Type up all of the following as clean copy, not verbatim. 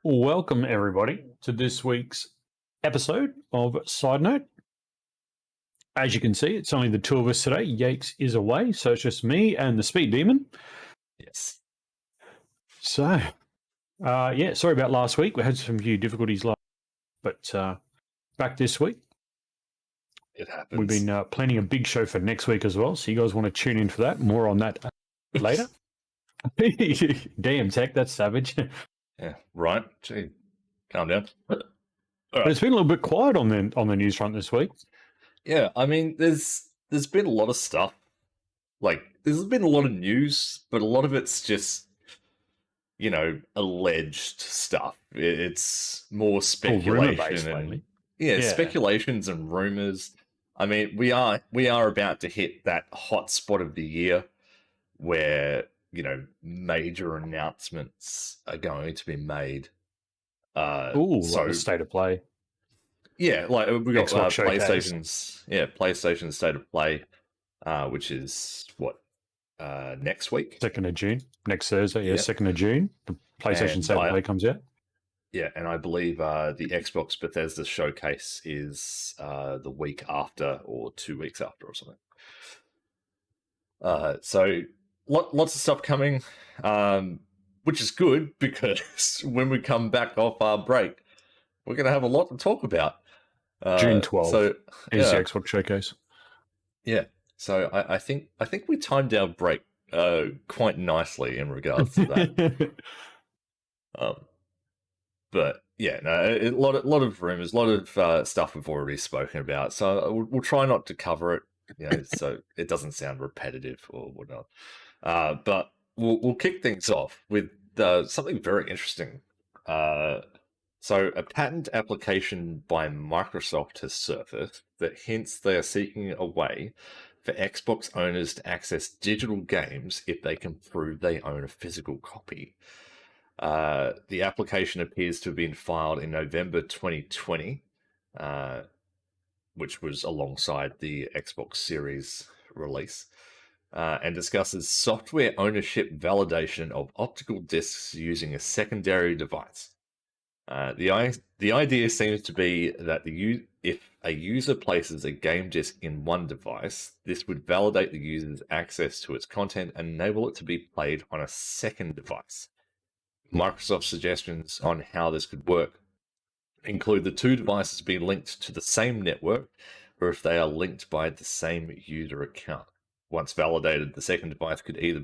Welcome, everybody, to this week's episode of Side Note. As you can see, it's only the two of us today. Yakes is away, so it's just me and the Speed Demon. Yes. So, sorry about last week. We had some few difficulties but back this week. It happens. We've been planning a big show for next week as well, so you guys want to tune in for that. More on that later. Damn, Tech, that's savage. Yeah, right. Gee, calm down. But it's been a little bit quiet on the news front this week. Yeah, I mean, there's been a lot of stuff. Like, there's been a lot of news, but a lot of it's just, alleged stuff. It's more speculation speculations and rumors. I mean, we are about to hit that hot spot of the year where major announcements are going to be made. Like the state of play. Yeah, like we got PlayStation's PlayStation State of Play, which is next week, 2nd of June, next Thursday. Yeah, 2nd of June, the PlayStation State of Play comes out. Yeah, and I believe the Xbox Bethesda showcase is the week after or 2 weeks after or something. So lots of stuff coming, which is good because when we come back off our break, we're going to have a lot to talk about. June 12th is the Xbox showcase. Yeah, so I think we timed our break quite nicely in regards to that. But yeah, no, a lot of rumors, a lot of stuff we've already spoken about. So we'll try not to cover it, so it doesn't sound repetitive or whatnot. But we'll kick things off with something very interesting. So a patent application by Microsoft has surfaced that hints they are seeking a way for Xbox owners to access digital games if they can prove they own a physical copy. The application appears to have been filed in November 2020, which was alongside the Xbox Series release, and discusses software ownership validation of optical discs using a secondary device. The idea seems to be that if a user places a game disc in one device, this would validate the user's access to its content and enable it to be played on a second device. Microsoft's suggestions on how this could work include the two devices being linked to the same network, or if they are linked by the same user account. Once validated, the second device could either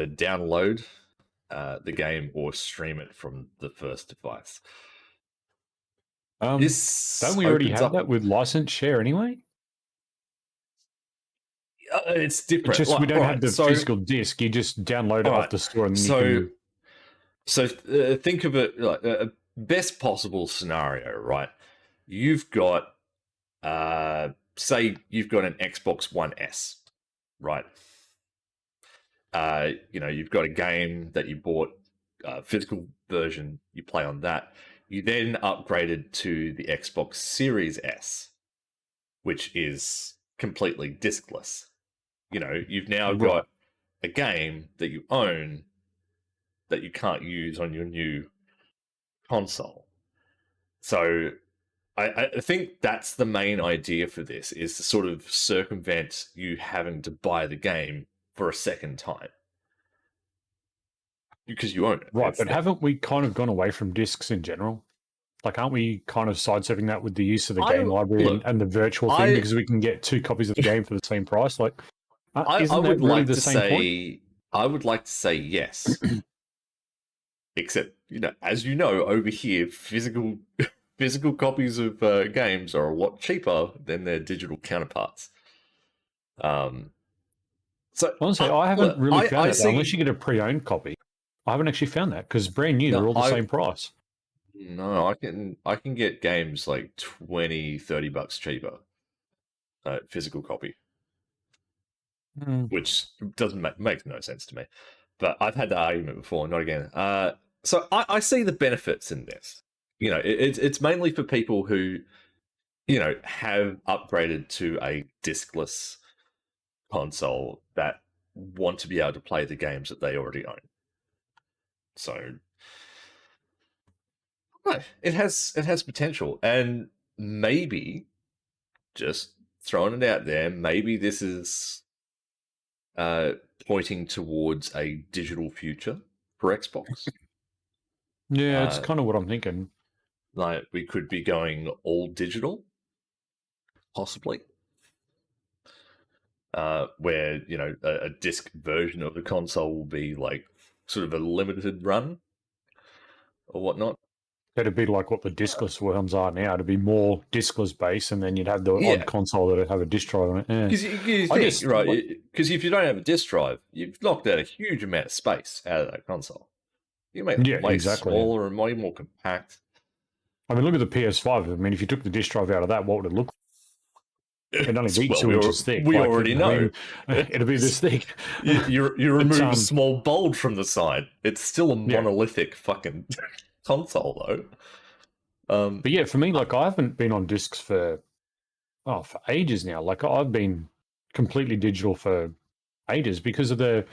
download the game or stream it from the first device. Don't we already have that with license share anyway? It's different. It's just we don't have the physical disc. You just download it off the store. And So think of it like a best possible scenario, right? You've got, say, you've got an Xbox One S, right? You've got a game that you bought, physical version, you play on that. You then upgraded to the Xbox Series S, which is completely discless. You've now got a game that you own that you can't use on your new console. So I think that's the main idea for this, is to sort of circumvent you having to buy the game for a second time. Because you own it. Right, but haven't we kind of gone away from discs in general? Like, aren't we kind of sidestepping that with the use of the game library and the virtual thing, because we can get two copies of the game for the same price? Like, isn't that really the same point? I would like to say yes. Except, as you know, over here, physical copies of games are a lot cheaper than their digital counterparts. So honestly, I haven't really found that, unless you get a pre-owned copy. I haven't actually found that, because brand new, they're all the same price. No, I can get games like $20-$30 cheaper. Physical copy. Which doesn't make no sense to me. But I've had that argument before, not again. So I see the benefits in this. It's mainly for people who, have upgraded to a discless console that want to be able to play the games that they already own. So Right. It has potential, and maybe, just throwing it out there, maybe this is pointing towards a digital future for Xbox. Yeah, it's kind of what I'm thinking. Like, we could be going all digital, possibly. Where, you know, a disc version of the console will be like sort of a limited run or whatnot. It'd be like what the discless ones are now. It'd be more discless base, and then you'd have the odd console that'd have a disc drive on it. Because you think, right? Because if you don't have a disc drive, you've knocked out a huge amount of space out of that console. You make it way smaller and way more compact. I mean, look at the PS5. I mean, if you took the disc drive out of that, what would it look like? It'd only be 2 inches thick. We already know. I mean, it'd be this thick. You remove a small bulge from the side. It's still a monolithic fucking console, though. But yeah, for me, like, I haven't been on discs for ages now. Like, I've been completely digital for ages because of the,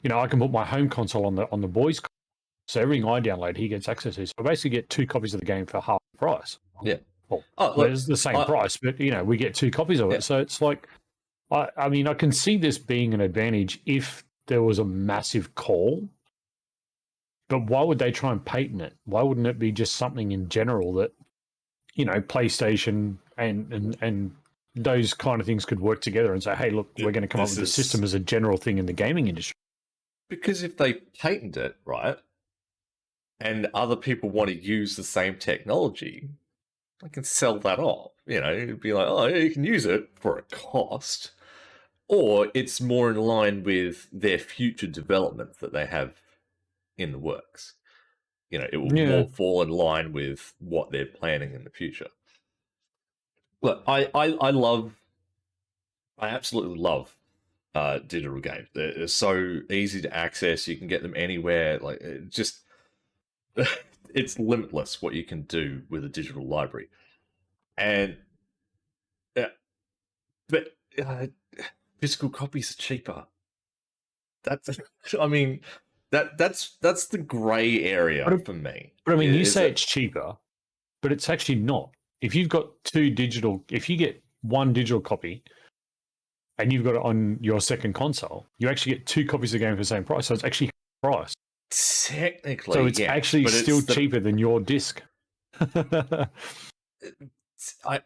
you know, I can put my home console on the boys' console. So everything I download, he gets access to. So I basically get 2 copies of the game for half the price. Yeah. Well, it's the same price, but, you know, we get 2 copies of it. So it's like, I mean, I can see this being an advantage if there was a massive call. But why would they try and patent it? Why wouldn't it be just something in general that, you know, PlayStation and those kind of things could work together and say, hey, look, we're going to come up with a system as a general thing in the gaming industry? Because if they patent it, right, and other people want to use the same technology, I can sell that off. You know, it'd be like, oh, yeah, you can use it for a cost. Or it's more in line with their future development that they have in the works. You know, it will more fall in line with what they're planning in the future. Look, I absolutely love digital games. They're so easy to access. You can get them anywhere. Like, it's limitless what you can do with a digital library. And but physical copies are cheaper. That's that's the gray area for me. But I mean, you say it's cheaper, but it's actually not. If you've got if you get 1 digital copy and you've got it on your second console, you actually get 2 copies of the game for the same price. So it's actually price. Technically, so it's actually still cheaper than your disc.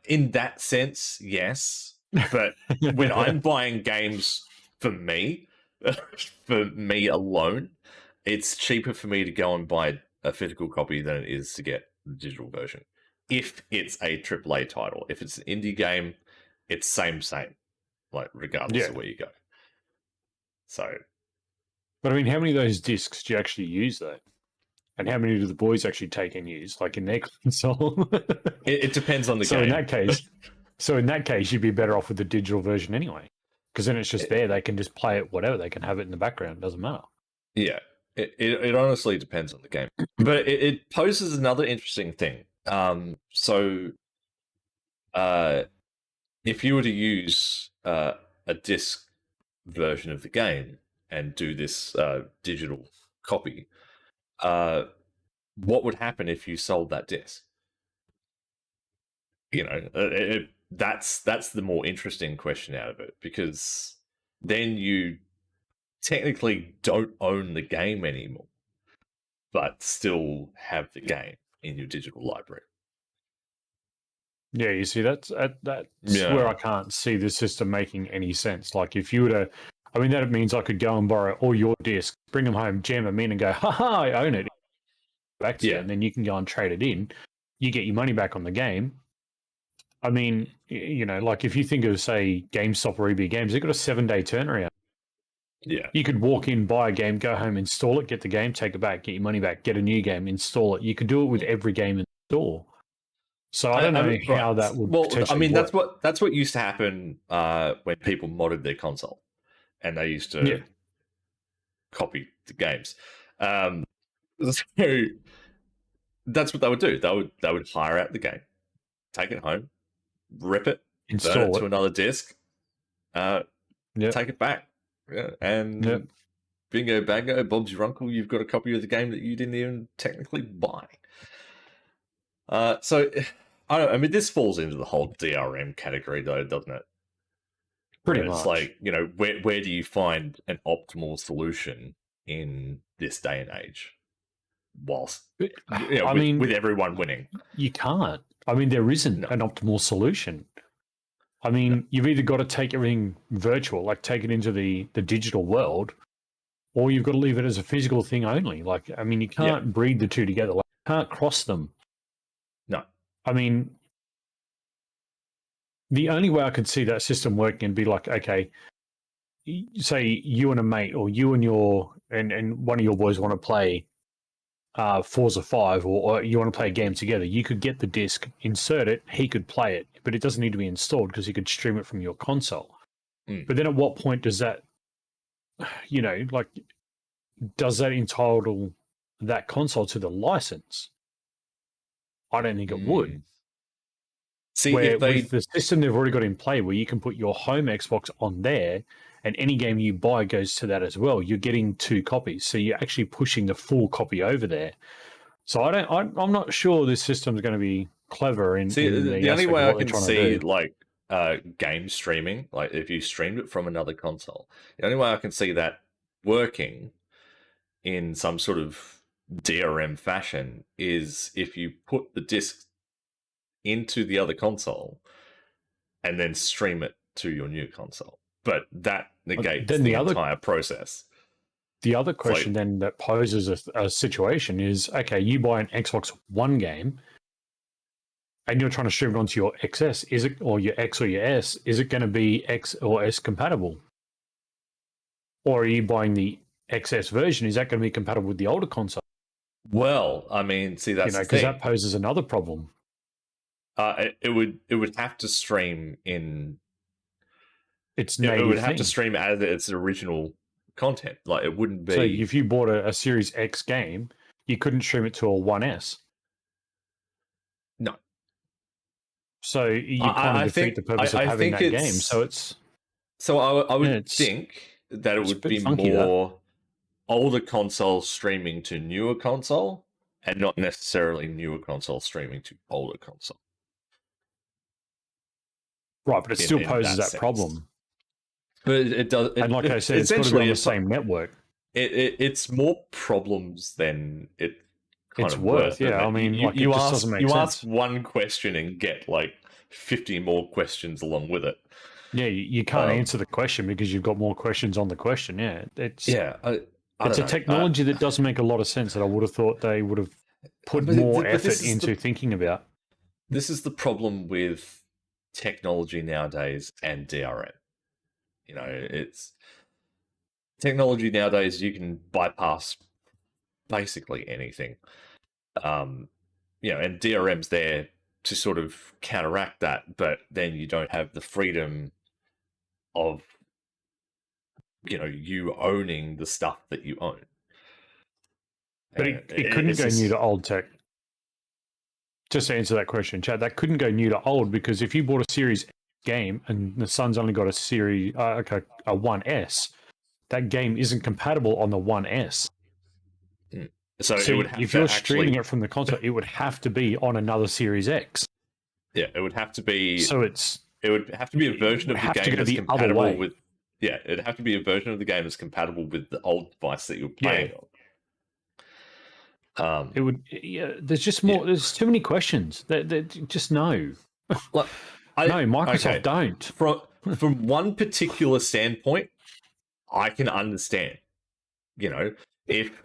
In that sense, yes. But when I'm buying games for me alone, it's cheaper for me to go and buy a physical copy than it is to get the digital version. If it's a AAA title, if it's an indie game, it's same, like regardless of where you go. So, but I mean, how many of those discs do you actually use though? And how many do the boys actually take and use, like in their console? It depends on the game. So in that case, you'd be better off with the digital version anyway, because then it's just there. They can just play it, whatever. They can have it in the background. It doesn't matter. Yeah, it honestly depends on the game. But it poses another interesting thing. If you were to use a disc version of the game and do this digital copy, what would happen if you sold that disc? You know, that's the more interesting question out of it, because then you technically don't own the game anymore, but still have the game in your digital library. Yeah, you see, that's where I can't see the system making any sense. Like, if you were to, I mean, that means I could go and borrow all your discs, bring them home, jam them in, and go, haha, I own it. Back to you, and then you can go and trade it in. You get your money back on the game. I mean, you know, like if you think of, say, GameStop or EB Games, they've got a 7-day turnaround. Yeah. You could walk in, buy a game, go home, install it, get the game, take it back, get your money back, get a new game, install it. You could do it with every game in the store. So I don't know how that would potentially work. that's what used to happen when people modded their console, and they used to copy the games. So that's what they would do. They would hire out the game, take it home, rip it, install it to another disc, take it back, and bingo bango, Bob's your uncle. You've got a copy of the game that you didn't even technically buy. So I don't. I mean, this falls into the whole DRM category, though, doesn't it? Pretty Where it's much. like, where do you find an optimal solution in this day and age? Whilst with everyone winning, you can't. I mean, there isn't an optimal solution. I mean, you've either got to take everything virtual, like take it into the digital world, or you've got to leave it as a physical thing only. Like, I mean, you can't breed the two together. Like, you can't cross them. No. I mean, the only way I could see that system working and be like, okay, say you and a mate, or you and and one of your boys want to play Forza 5, or you want to play a game together, you could get the disc, insert it, he could play it, but it doesn't need to be installed because he could stream it from your console. But then at what point does that, does that entitle that console to the license? I don't think it would. See, with the system they've already got in play, where you can put your home Xbox on there, and any game you buy goes to that as well, you're getting 2 copies. So you're actually pushing the full copy over there. So I'm not sure this system's going to be clever in the only way I can see like game streaming, like if you streamed it from another console, the only way I can see that working in some sort of DRM fashion is if you put the disc into the other console and then stream it to your new console. But that negates the entire process. The other question then that poses a situation is, okay, you buy an Xbox One game and you're trying to stream it onto your XS, is it, or your X or your S, is it going to be X or S compatible? Or are you buying the XS version? Is that going to be compatible with the older console? Well, I mean, see, that's because that poses another problem. It would have to stream in its native. It would have to stream as its original content. Like, it wouldn't be. So if you bought a Series X game, you couldn't stream it to a 1S. No. So you kind of defeat the purpose of having that game. So it's. So I would think that it would be more older console streaming to newer console, and not necessarily newer console streaming to older console. Right, but it still poses that problem. But it does. And like I said, it's got to be on the same network. It's more problems than it it's worth. Yeah, I mean, like, you ask one question and get like 50 more questions along with it. Yeah, you can't answer the question because you've got more questions on the question. Yeah, it's it's a technology that doesn't make a lot of sense that I would have thought they would have put more effort into thinking about. This is the problem with technology nowadays and DRM. It's technology nowadays, you can bypass basically anything. And DRM's there to sort of counteract that, but then you don't have the freedom of you owning the stuff that you own. But it couldn't go new to old tech. Just to answer that question, Chad, that couldn't go new to old, because if you bought a Series game and the son's only got a Series a 1S, that game isn't compatible on the 1S. So it would have if you're streaming it from the console, it would have to be on another Series X. Yeah, it would have to be. So it would have to be a version of the game that's compatible with. Yeah, it'd have to be a version of the game that's compatible with the old device that you're playing on. It would. Yeah, there's just more. There's too many questions. Just no. Like, no, Microsoft don't. From one particular standpoint, I can understand. If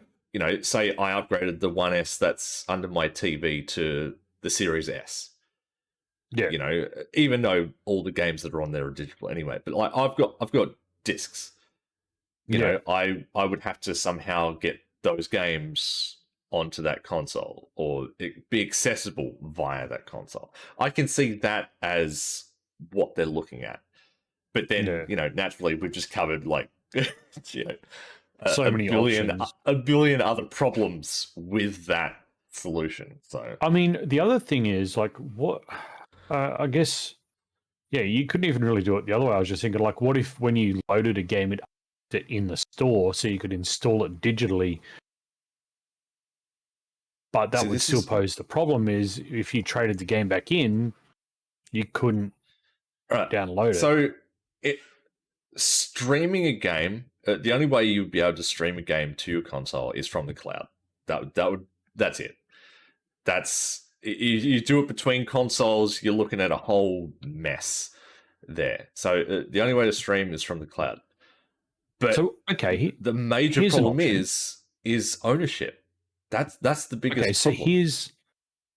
say I upgraded the 1S that's under my TV to the Series S. Yeah. Even though all the games that are on there are digital anyway, but like I've got discs. I would have to somehow get those games onto that console, or it be accessible via that console. I can see that as what they're looking at. But then, naturally we've just covered like so many options. A billion other problems with that solution. So I mean, the other thing is like what I guess, you couldn't even really do it the other way. I was just thinking, like, what if when you loaded a game, it in the store so you could install it digitally But that would still pose the problem is if you traded the game back in, you couldn't download it. So streaming a game, the only way you would be able to stream a game to your console is from the cloud. That's it. That's you do it between consoles, you're looking at a whole mess there. So the only way to stream is from the cloud. But the major problem is ownership. That's the biggest problem. So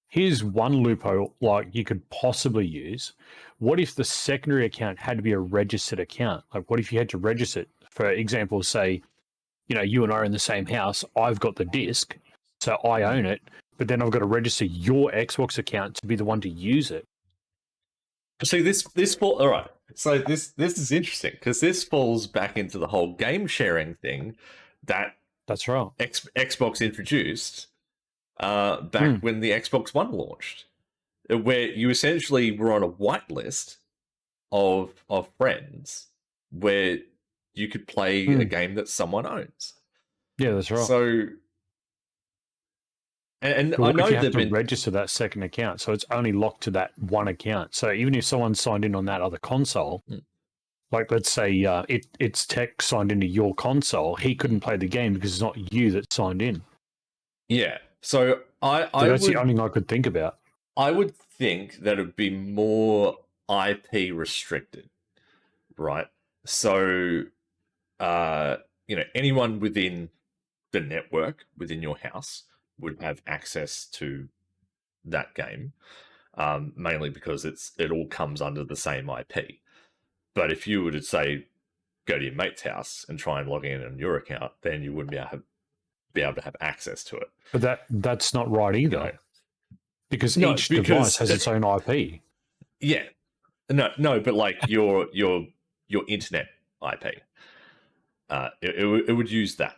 here's one loophole like you could possibly use. What if the secondary account had to be a registered account? Like, what if you had to register it? For example, say, you and I are in the same house. I've got the disc, so I own it, but then I've got to register your Xbox account to be the one to use it. See, all right. So this is interesting because this falls back into the whole game sharing thing that's right. Xbox introduced back when the Xbox One launched, where you essentially were on a whitelist of friends where you could play a game that someone owns. Yeah, that's right. So, and I know you have to register that second account, so it's only locked to that one account. So even if someone signed in on that other console, like let's say it's Tech signed into your console, he couldn't play the game because it's not you that signed in. Yeah. So that's the only thing I could think about. I would think that it would be more IP restricted, right? So, anyone within the network, within your house, would have access to that game, mainly because it all comes under the same IP. But if you were to say, go to your mate's house and try and log in on your account, then you wouldn't be able to have access to it. But that's not right either. Because each device has its own IP. Yeah. No, but like your internet IP, it would use that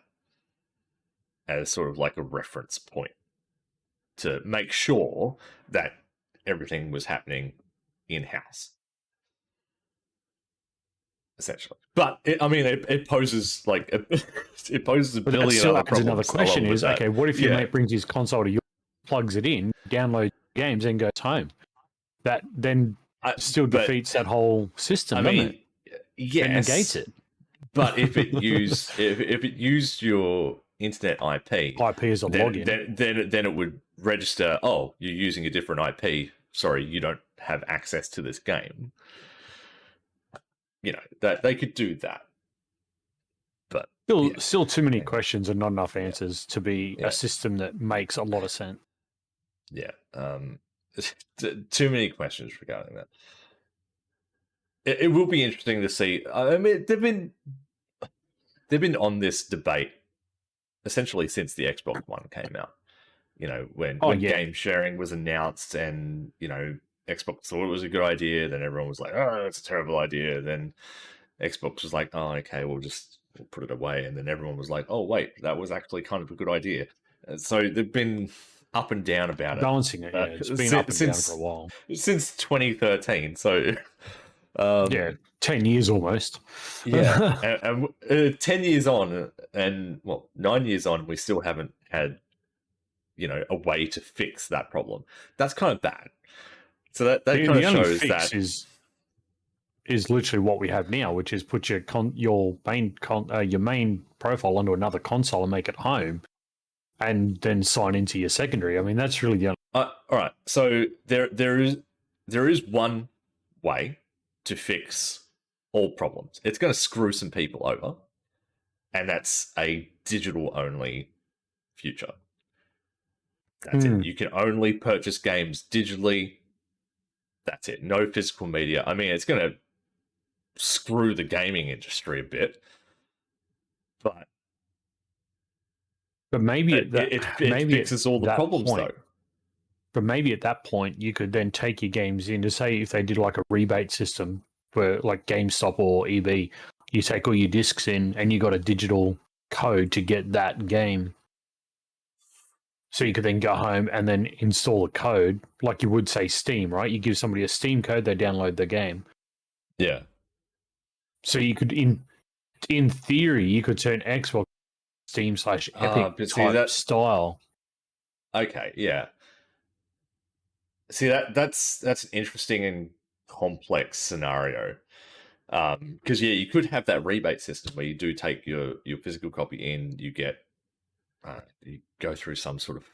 as sort of like a reference point to make sure that everything was happening in-house, essentially. But it poses it poses a billion other problems. Another question is, okay, what if your mate brings his console to you, plugs it in, downloads games, and goes home? That then still defeats that whole system. Doesn't it? Yes, it negates it. But if it used your internet IP as a login, then it would register. Oh, you're using a different IP. Sorry, you don't have access to this game. That they could do that, but still too many questions and not enough answers to be a system that makes a lot of sense. Yeah, too many questions regarding that. It will be interesting to see. I mean, they've been on this debate essentially since the Xbox One came out. When game sharing was announced, and Xbox thought it was a good idea, then everyone was like, "Oh, it's a terrible idea." Then Xbox was like, "Oh, okay, we'll put it away," and then everyone was like, "Oh, wait, that was actually kind of a good idea." So they've been up and down about it, balancing it. It's been up and down for a while since 2013. So. 10 years almost. and 10 years on, and 9 years on, we still haven't had a way to fix that problem. That's kind of bad. So that kind of shows that is literally what we have now, which is put your main profile onto another console and make it home, and then sign into your secondary. I mean, that's really the only. All right. So there is one way to fix all problems. It's going to screw some people over, and that's a digital-only future. That's it. You can only purchase games digitally. That's it. No physical media. I mean, it's going to screw the gaming industry a bit, but maybe it fixes all the problems, though. But maybe at that point, you could then take your games in to say if they did like a rebate system for like GameStop or EB, you take all your discs in and you got a digital code to get that game. So you could then go home and then install a code like you would say Steam, right? You give somebody a Steam code, they download the game. Yeah. So you could, in theory, you could turn Xbox Steam / Epic type style. Okay, yeah. See, that's an interesting and complex scenario. Because you could have that rebate system where you do take your physical copy in, you go through some sort of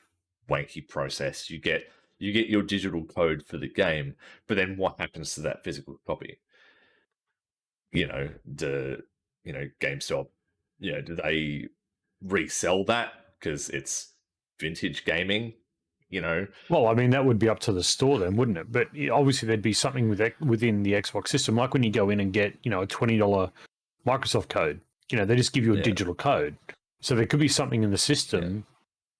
wanky process, you get your digital code for the game, but then what happens to that physical copy? The GameStop, do they resell that because it's vintage gaming? Well, I mean, that would be up to the store then, wouldn't it? But obviously, there'd be something within the Xbox system, like when you go in and get, a $20 Microsoft code. They just give you a digital code. So there could be something in the system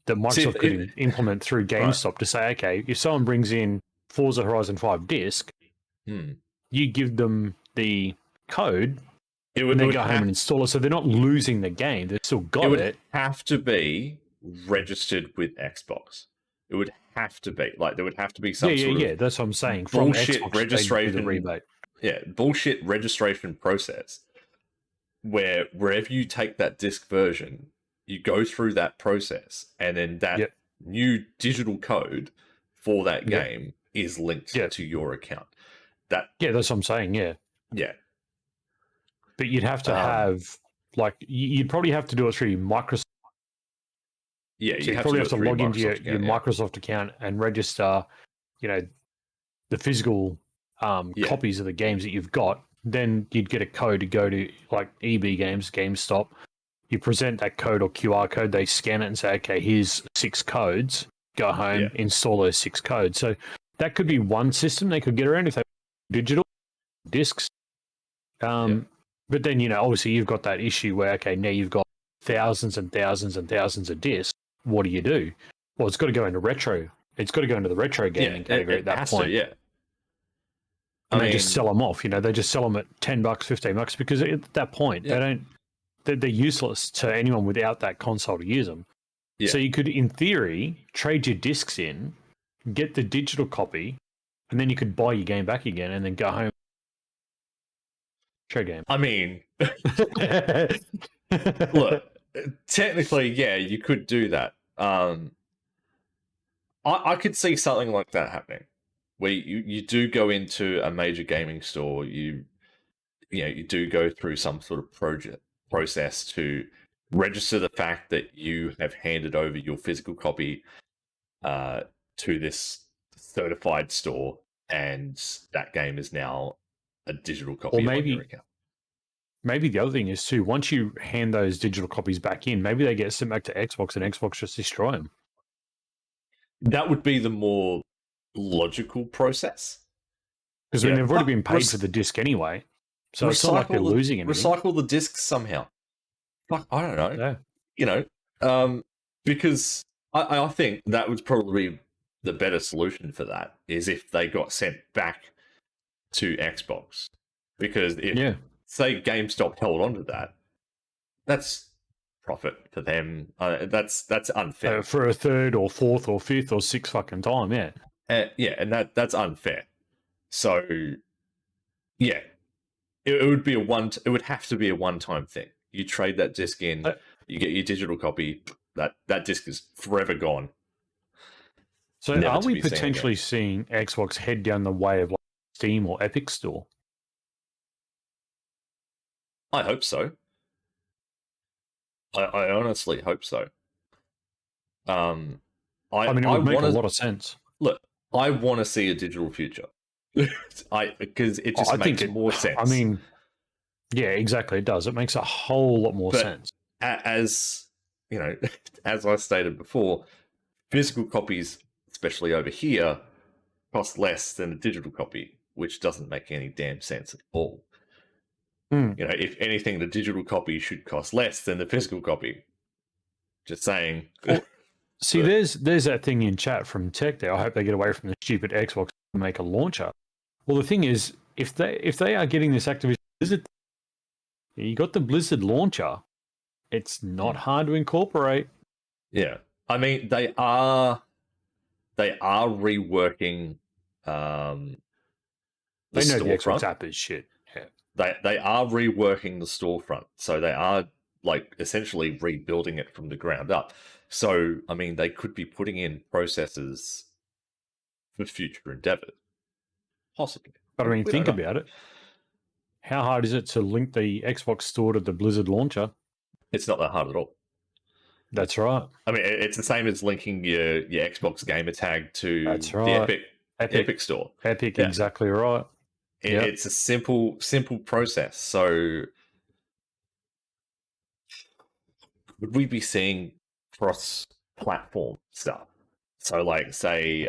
that Microsoft could implement through GameStop to say, okay, if someone brings in Forza Horizon 5 disc, you give them the code, and they go home and install it. So they're not losing the game; they've still got it. It would have to be registered with Xbox. It would have to be there would have to be some sort of that's what I'm saying. From bullshit Xbox, registration rebate. Yeah, bullshit registration process where wherever you take that disc version, you go through that process, and then that new digital code for that game is linked to your account. That's what I'm saying. Yeah. But you'd have to have you'd probably have to do it through Microsoft. Yeah, so you probably have to log into your Microsoft account and register, the physical copies of the games that you've got. Then you'd get a code to go to like EB Games, GameStop. You present that code or QR code, they scan it and say, okay, here's 6 codes. Go home, install those 6 codes. So that could be one system they could get around if they digital discs. But then, obviously you've got that issue where, okay, now you've got thousands and thousands and thousands of discs. What do you do? Well, it's got to go into retro. It's got to go into the retro gaming category at that point. And they just sell them off. They just sell them at $10, $15 because at that point they're useless to anyone without that console to use them. So you could, in theory, trade your discs in, get the digital copy, and then you could buy your game back again and then go home. Retro game. I mean, look, technically, you could do that. I could see something like that happening, where you do go into a major gaming store, you do go through some sort of process to register the fact that you have handed over your physical copy to this certified store, and that game is now a digital copy on your account. Maybe the other thing is too, once you hand those digital copies back in, maybe they get sent back to Xbox and Xbox just destroy them. That would be the more logical process. Because they've already been paid for the disc anyway. So it's not like they're losing anything. Recycle the discs somehow. Fuck, I don't know. Because I think that would probably be the better solution for that, is if they got sent back to Xbox. Because if, say, GameStop held onto that, that's profit for them. That's unfair. For a third or fourth or fifth or sixth fucking time, and that's unfair. So, it would be it would have to be a one-time thing. You trade that disc in, you get your digital copy. That disc is forever gone. So, are we potentially seeing Xbox head down the way of like Steam or Epic Store? I hope so. I honestly hope so. I mean, it would make a lot of sense. Look, I want to see a digital future. Because it just makes more sense. I mean, yeah, exactly. It does. It makes a whole lot more sense. As as I stated before, physical copies, especially over here, cost less than a digital copy, which doesn't make any damn sense at all. If anything, the digital copy should cost less than the physical copy. Just saying. Well, see, there's that thing in chat from Tech there. I hope they get away from the stupid Xbox to make a launcher. Well, the thing is, if they are getting this Activision Blizzard, you got the Blizzard launcher. It's not hard to incorporate. Yeah, I mean they are reworking. They know the Xbox app is shit. Yeah. They are reworking the storefront, so they are like essentially rebuilding it from the ground up. So, I mean, they could be putting in processors for future endeavors, possibly. But I mean, We don't think know. about it. How hard is it to link the Xbox store to the Blizzard launcher? It's not that hard at all. That's right. I mean, it's the same as linking your Xbox gamer tag to That's the right. Epic store. Epic, Yeah. exactly right. It's a simple process. So would we be seeing cross-platform stuff? So, like, say,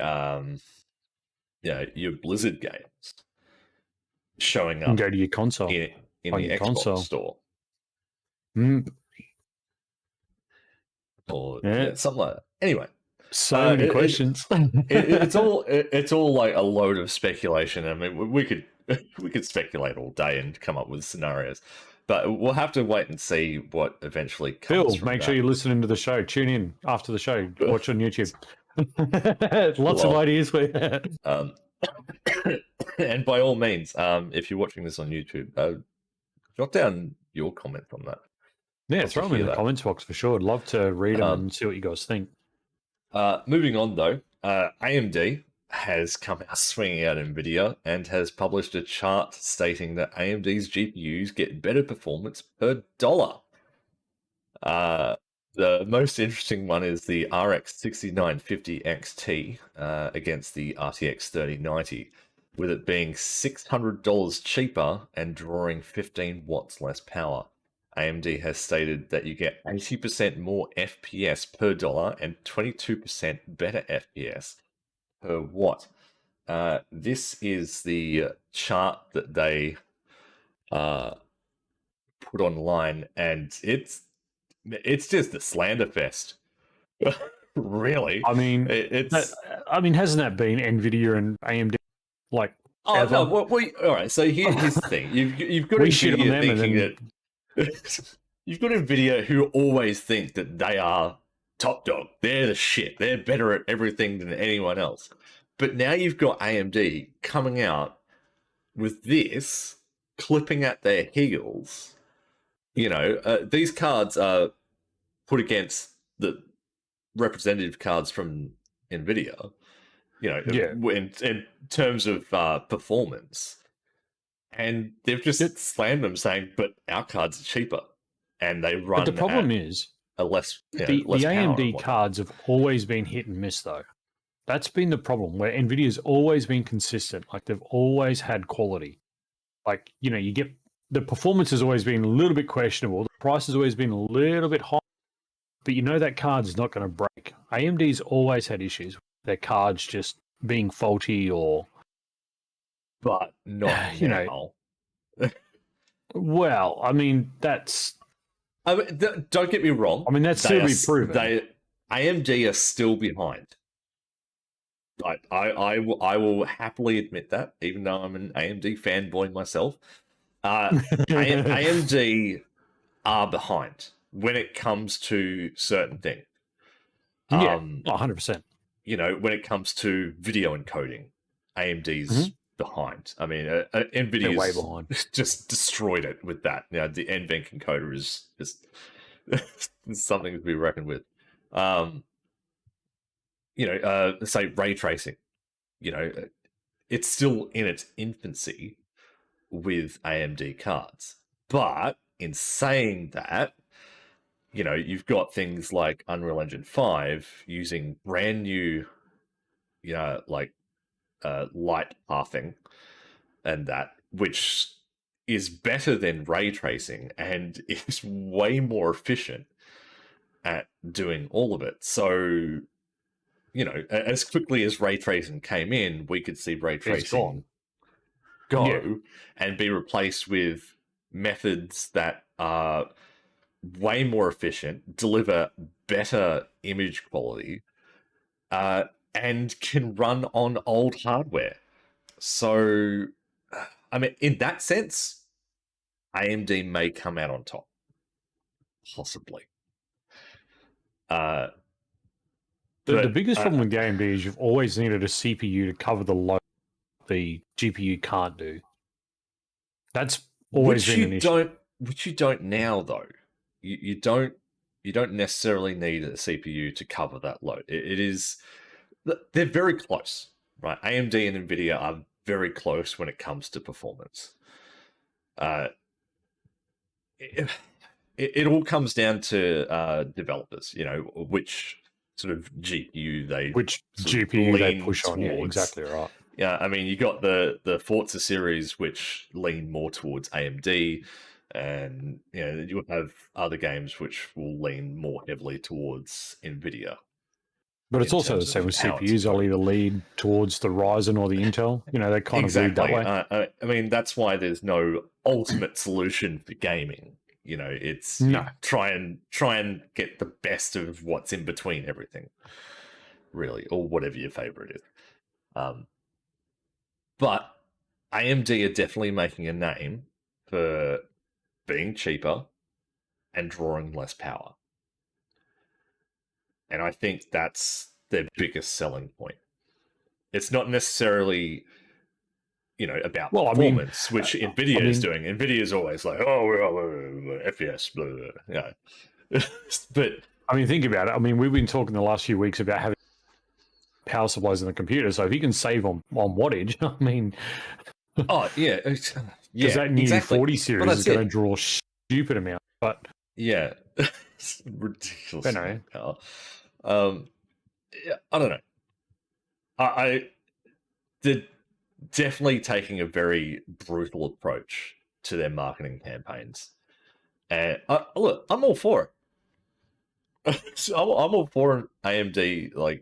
your Blizzard games showing up and go to your console in on the your Xbox console store, or something like that. Anyway, so many questions. it's all like a load of speculation. I mean, we could speculate all day and come up with scenarios, but we'll have to wait and see what eventually comes Phil, from make that. sure you're listening to the show. Tune in after the show. Watch on YouTube. Lots of ideas for you. And by all means, if you're watching this on YouTube, jot down your comment on that. Yeah, throw them in the comments box for sure. I'd love to read them and see what you guys think. Moving on, though, AMD has come out swinging out NVIDIA and has published a chart stating that AMD's GPUs get better performance per dollar. The most interesting one is the RX 6950 XT against the RTX 3090, with it being $600 cheaper and drawing 15 watts less power. AMD has stated that you get 80% more FPS per dollar and 22% better FPS per watt. This is the chart that they put online, and it's just a slander fest. Really? I mean, hasn't that been NVIDIA and AMD like? Oh ever? no! Well, all right. So here's the thing: you've got we shit on them thinking and then... that you've got NVIDIA who always think that they are top dog. They're the shit. They're better at everything than anyone else. But now you've got AMD coming out with this, clipping at their heels. These cards are put against the representative cards from NVIDIA. In terms of performance, and they've just slammed them, saying, "But our cards are cheaper." And they run. But the problem is a less the less AMD cards have always been hit and miss, though. That's been the problem where NVIDIA's always been consistent. Like they've always had quality. Like you get the performance has always been a little bit questionable. The price has always been a little bit high, but that card is not going to break. AMD's always had issues with their cards just being faulty or. But not now. Well, I mean that's. I mean, don't get me wrong. I mean, that's still be proven. AMD are still behind. I will happily admit that, even though I'm an AMD fanboy myself. AMD are behind when it comes to certain things. 100%. When it comes to video encoding, AMD's behind. I mean, NVIDIA's way behind. Just destroyed it with that. The NVENC encoder is just something to be reckoned with. Say ray tracing. It's still in its infancy with AMD cards. But in saying that, you've got things like Unreal Engine 5 using brand new, light pathing and that, which is better than ray tracing and is way more efficient at doing all of it. So, as quickly as ray tracing came in, we could see ray tracing go and be replaced with methods that are way more efficient, deliver better image quality, and can run on old hardware. So, I mean, in that sense, AMD may come out on top. Possibly. The biggest problem with the AMD is you've always needed a CPU to cover the load the GPU can't do. That's always been an issue. Which you don't now, though. You don't you don't necessarily need a CPU to cover that load. They're very close, right? AMD and NVIDIA are very close when it comes to performance. It all comes down to developers, which sort of GPU they push on. Yeah, exactly right. Yeah, I mean, you got the Forza series, which lean more towards AMD, and you have other games which will lean more heavily towards NVIDIA. But it's also the same with CPUs. They'll either lead towards the Ryzen or the Intel. They kind of lead that way. I mean, that's why there's no ultimate solution for gaming. It's try and get the best of what's in between everything, really, or whatever your favorite is. But AMD are definitely making a name for being cheaper and drawing less power. And I think that's their biggest selling point. It's not necessarily, about performance, which NVIDIA is doing. NVIDIA is always like, FPS, blah, blah, blah. Yeah. But I mean, think about it. I mean, we've been talking the last few weeks about having power supplies in the computer. So if you can save on wattage, I mean, because that new 40 series is going to draw stupid amount. But yeah, it's ridiculous power. I don't know. They're definitely taking a very brutal approach to their marketing campaigns, and look, I'm all for it. I'm all for AMD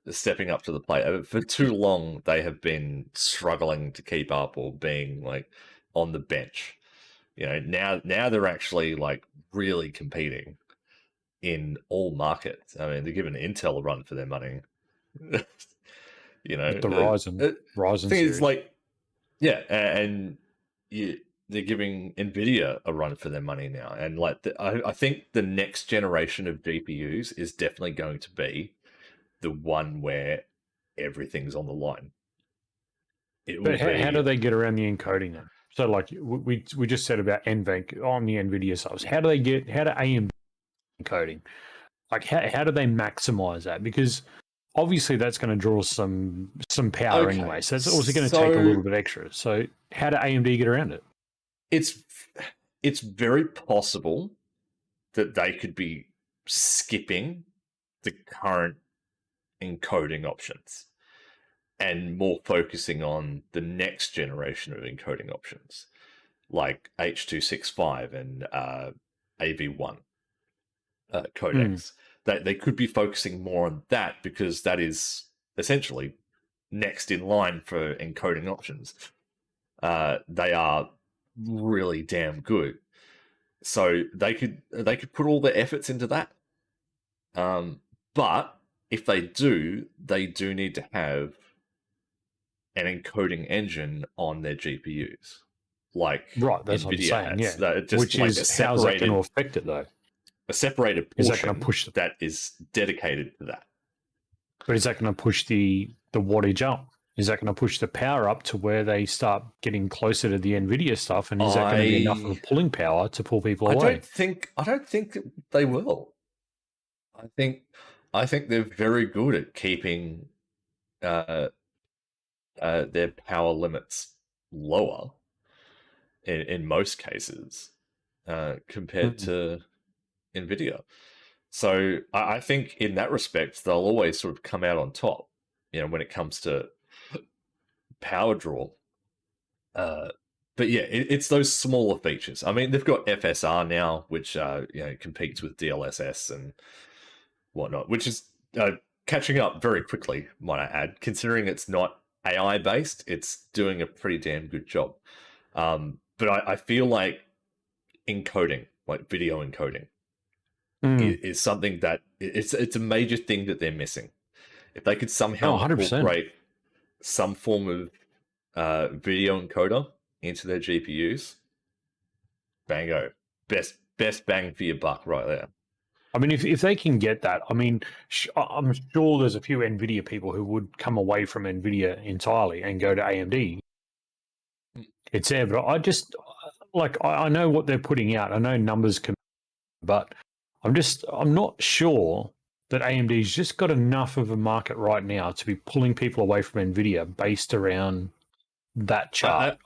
stepping up to the plate. For too long, they have been struggling to keep up or being on the bench. Now they're actually really competing in all markets. I mean, they're giving Intel a run for their money. The Ryzen series. And they're giving NVIDIA a run for their money now. And I think the next generation of GPUs is definitely going to be the one where everything's on the line. How do they get around the encoding then? So we just said about NVENC on the NVIDIA subs. How do AMD encoding? How do they maximize that? Because obviously that's going to draw some power anyway. So it's also going to take a little bit extra. So how do AMD get around it? It's very possible that they could be skipping the current encoding options and more focusing on the next generation of encoding options like H.265 and AV1 codecs. They could be focusing more on that because that is essentially next in line for encoding options. They are really damn good, so they could put all their efforts into that. But if they do need to have an encoding engine on their GPUs, that's NVIDIA what I'm saying. has. Yeah, which is how's that going to affect it though? A separated portion that is dedicated to that. But is that going to push the wattage up? Is that going to push the power up to where they start getting closer to the NVIDIA stuff? And is that going to be enough of a pulling power to pull people away? I don't think they will. I think they're very good at keeping their power limits lower in most cases compared to NVIDIA. So I think in that respect, they'll always sort of come out on top, when it comes to power draw. But yeah, it's those smaller features. I mean, they've got FSR now, which competes with DLSS and whatnot, which is catching up very quickly, might I add, considering it's not AI based. It's doing a pretty damn good job. But I feel like encoding, like video encoding, is something that it's a major thing that they're missing. If they could somehow incorporate some form of video encoder into their GPUs, bango, best bang for your buck right there. I mean, if they can get that, I mean, I'm sure there's a few NVIDIA people who would come away from NVIDIA entirely and go to AMD. It's there, but I just I know what they're putting out. I know numbers can, but I'm not sure that AMD's just got enough of a market right now to be pulling people away from Nvidia based around that chart.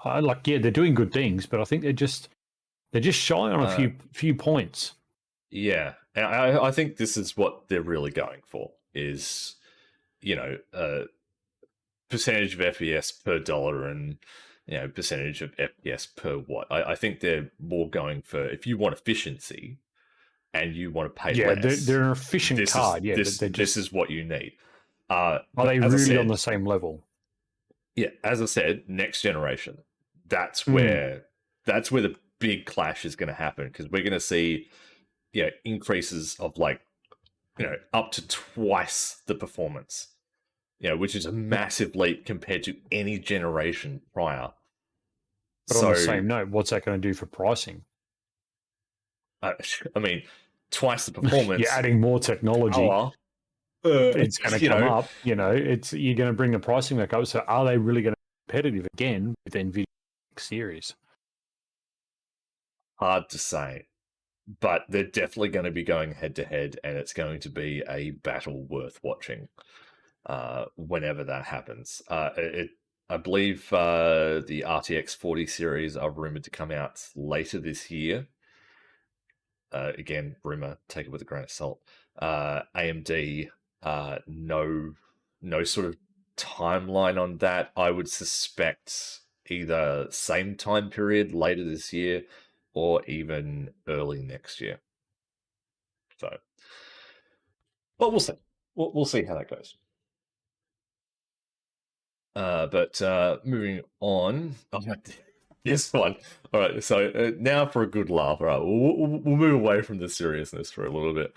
They're doing good things, but I think they're just shy on a few points. Yeah, and I think this is what they're really going for is, percentage of FPS per dollar and percentage of FPS per watt. I think they're more going for if you want efficiency and you want to pay less. They're an efficient card. This is what you need. Are they really on the same level? Yeah, as I said, next generation. That's where the big clash is going to happen because we're going to see increases of up to twice the performance. Which is a massive leap compared to any generation prior. But on the same note, what's that going to do for pricing? I mean, twice the performance. You're adding more technology. It's going to come up. You're going to bring the pricing back up. So are they really going to be competitive again with NVIDIA series? Hard to say. But they're definitely going to be going head to head, and it's going to be a battle worth watching. Whenever that happens. I believe the RTX 40 series are rumored to come out later this year. Again, rumor, take it with a grain of salt. AMD, no sort of timeline on that. I would suspect either same time period later this year or even early next year. So, but we'll see. We'll see how that goes. But moving on, this one. All right, so now for a good laugh. All right, we'll move away from the seriousness for a little bit.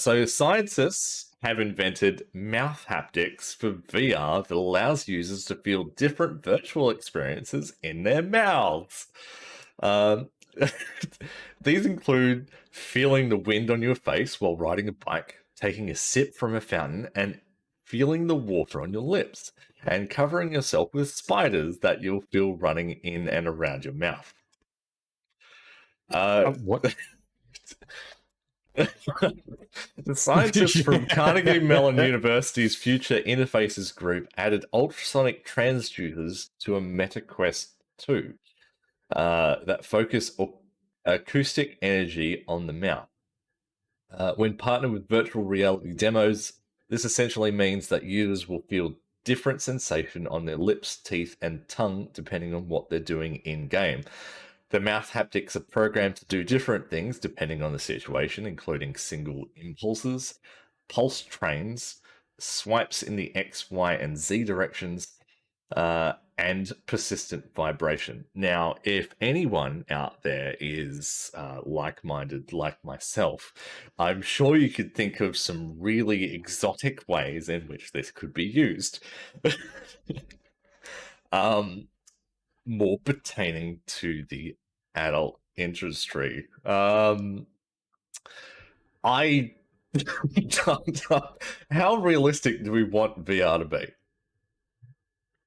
So scientists have invented mouth haptics for VR that allows users to feel different virtual experiences in their mouths. These include feeling the wind on your face while riding a bike, taking a sip from a fountain, and feeling the water on your lips, and covering yourself with spiders that you'll feel running in and around your mouth. What? The scientists from Carnegie Mellon University's Future Interfaces group added ultrasonic transducers to a Meta Quest 2 that focus acoustic energy on the mouth. When partnered with virtual reality demos, this essentially means that users will feel different sensation on their lips, teeth, and tongue depending on what they're doing in-game. The mouth haptics are programmed to do different things depending on the situation, including single impulses, pulse trains, swipes in the X, Y, and Z directions, and persistent vibration. Now, if anyone out there is like-minded like myself, I'm sure you could think of some really exotic ways in which this could be used. More pertaining to the adult industry. How realistic do we want VR to be?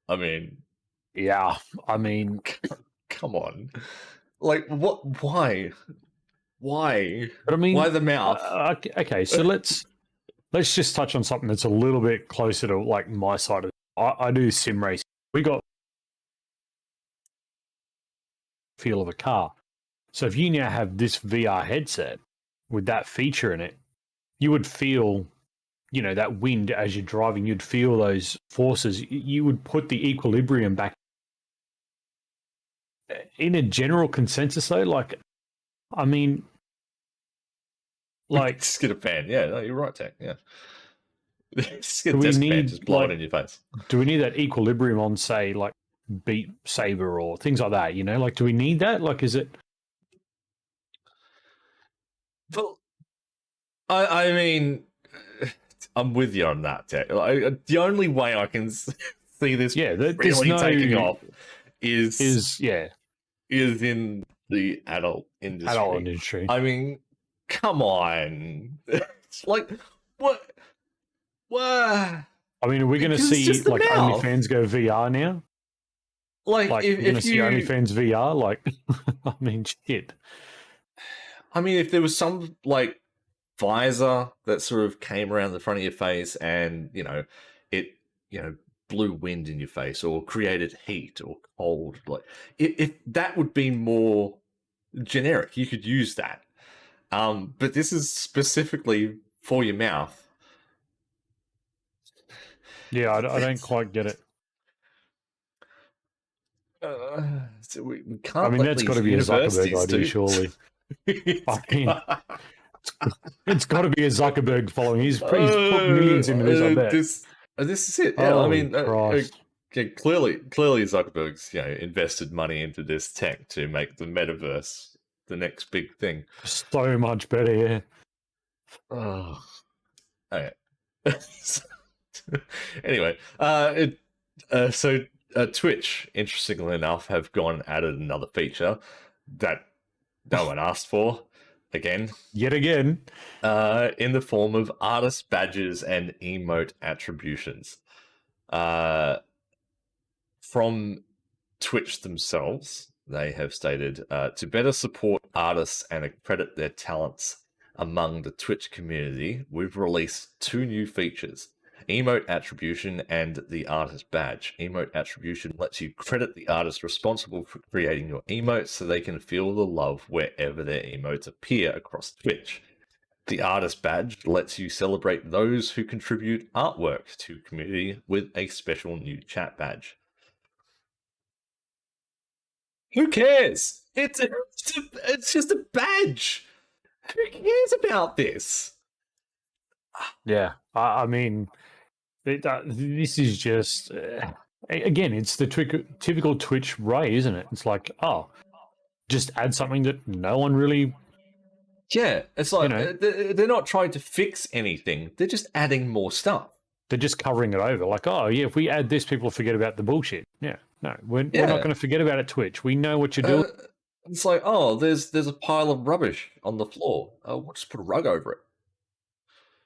I mean, yeah, I mean, come on, like what? Why? But I mean, why the mouth? Okay, so let's just touch on something that's a little bit closer to like my side of it. I do sim racing. We got feel of a car. So if you now have this VR headset with that feature in it, you would feel, that wind as you're driving. You'd feel those forces. You would put the equilibrium back. In a general consensus, though, like, I mean, like, just get a fan. Yeah, no, you're right, Tech. Yeah, just get a desk fan, just blow it in your face. Do we need that equilibrium on, say, like Beat Saber or things like that? Like, do we need that? Like, is it? Well, I mean, I'm with you on that, Tech. The only way I can see this really taking off is in the adult industry. I mean, come on. It's like, what? I mean, are we going to see like OnlyFans go VR now? Like if you're going to see OnlyFans VR? Like, I mean, shit. I mean, if there was some like visor that sort of came around the front of your face, and it blew wind in your face or created heat or cold, like if that would be more generic, you could use that. But this is specifically for your mouth. Yeah, I don't quite get it. So we can't let that's got to these be a Zuckerberg universities idea, surely. It's got to be a Zuckerberg following. He's put millions into this, I bet. This is it. Yeah, Holy Christ. Clearly Zuckerberg's invested money into this tech to make the metaverse the next big thing. So much better, yeah. Oh, okay. Anyway, so Twitch, interestingly enough, have gone and added another feature that no one asked for. Yet again. In the form of artist badges and emote attributions. From Twitch themselves, they have stated to better support artists and accredit their talents among the Twitch community, we've released 2 new features: Emote Attribution and the Artist Badge. Emote Attribution lets you credit the artist responsible for creating your emotes so they can feel the love wherever their emotes appear across Twitch. The Artist Badge lets you celebrate those who contribute artwork to community with a special new chat badge. Who cares? It's just a badge. Who cares about this? Yeah, I mean, this is just again, it's the typical Twitch way, isn't it? It's like, oh, just add something that no one really. Yeah, it's like they're not trying to fix anything; they're just adding more stuff. They're just covering it over. Like, oh yeah, if we add this, people forget about the bullshit. Yeah, no, we're not going to forget about it. Twitch, we know what you're doing. It's like, oh, there's a pile of rubbish on the floor. We'll just put a rug over it.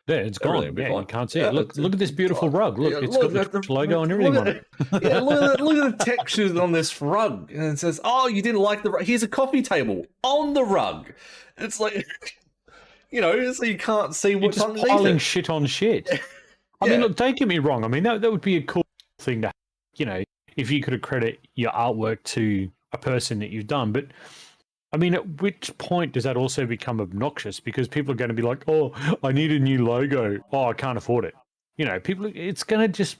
Yeah, it's gone. Yeah, you can't see it. Look at this beautiful rug. Look, it's got the Twitch logo and everything on it. Yeah, look at the textures on this rug. And it says, oh, you didn't like the rug. Here's a coffee table on the rug. It's like, so you can't see what's just underneath piling it. shit on shit. I mean, look, don't get me wrong. I mean, that would be a cool thing to have, if you could accredit your artwork to a person that you've done. But I mean, at which point does that also become obnoxious? Because people are going to be like, oh, I need a new logo. Oh, I can't afford it. People, it's going to just.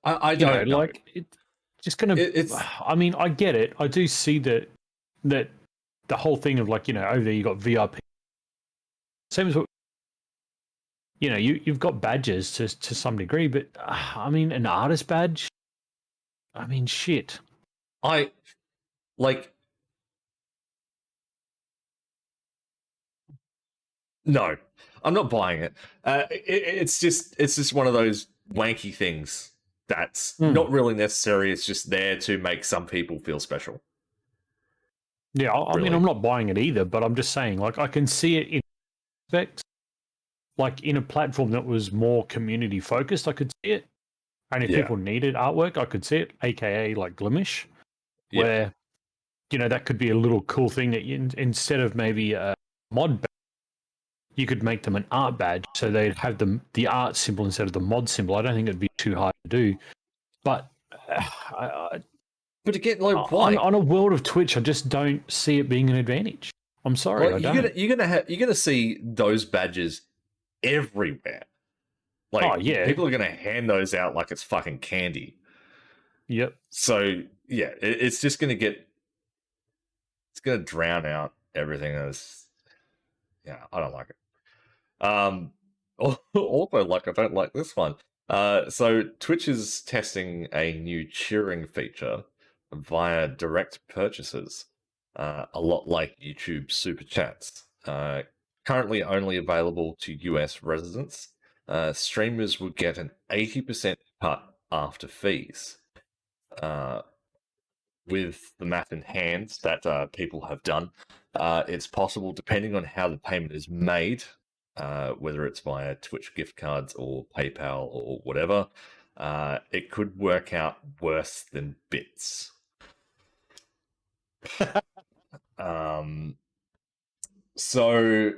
I don't know. Like, it's just going to. I mean, I get it. I do see that the whole thing of like, over there you got VIP. Same as what. You've got badges to some degree, but I mean, an artist badge. I mean, shit. No, I'm not buying it. It's just one of those wanky things that's not really necessary. It's just there to make some people feel special. Yeah, I mean, I'm not buying it either, but I'm just saying, like, I can see it in aspects. Like, in a platform that was more community focused, I could see it. And if people needed artwork, I could see it, aka like Glimesh, where, that could be a little cool thing that instead of maybe a mod badge, you could make them an art badge so they'd have the art symbol instead of the mod symbol. I don't think it'd be too hard to do. But but again, like, why? On a world of Twitch, I just don't see it being an advantage. I'm sorry, I don't. You're gonna see those badges everywhere. Like, people are gonna hand those out like it's fucking candy. Yep. So yeah, it's just gonna drown out everything else. Yeah, I don't like it. Also, like, I don't like this one. So Twitch is testing a new cheering feature via direct purchases, a lot like YouTube Super Chats. Currently only available to US residents. Streamers would get an 80% cut after fees. With the math in hand that people have done, it's possible, depending on how the payment is made, whether it's via Twitch gift cards or PayPal or whatever, it could work out worse than bits. So,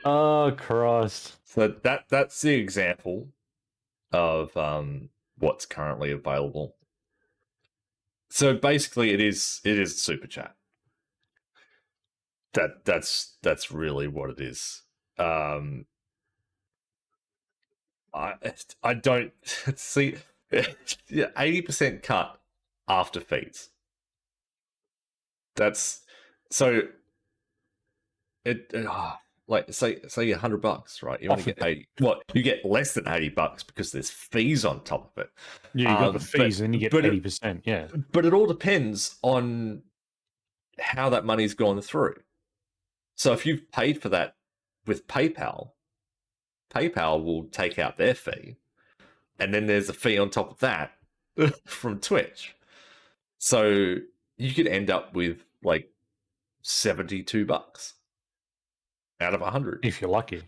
oh Christ! So that's the example of what's currently available. So basically, it is super chat. That's really what it is. I don't see 80% cut after fees. That's so it. Like say $100, right? You only get 80. What, you get less than $80 because there's fees on top of it. Yeah, you got the fees, and you get 80%. Yeah, but it all depends on how that money's gone through. So if you've paid for that with PayPal, PayPal will take out their fee, and then there's a fee on top of that from Twitch. So you could end up with like $72 out of 100 if you're lucky.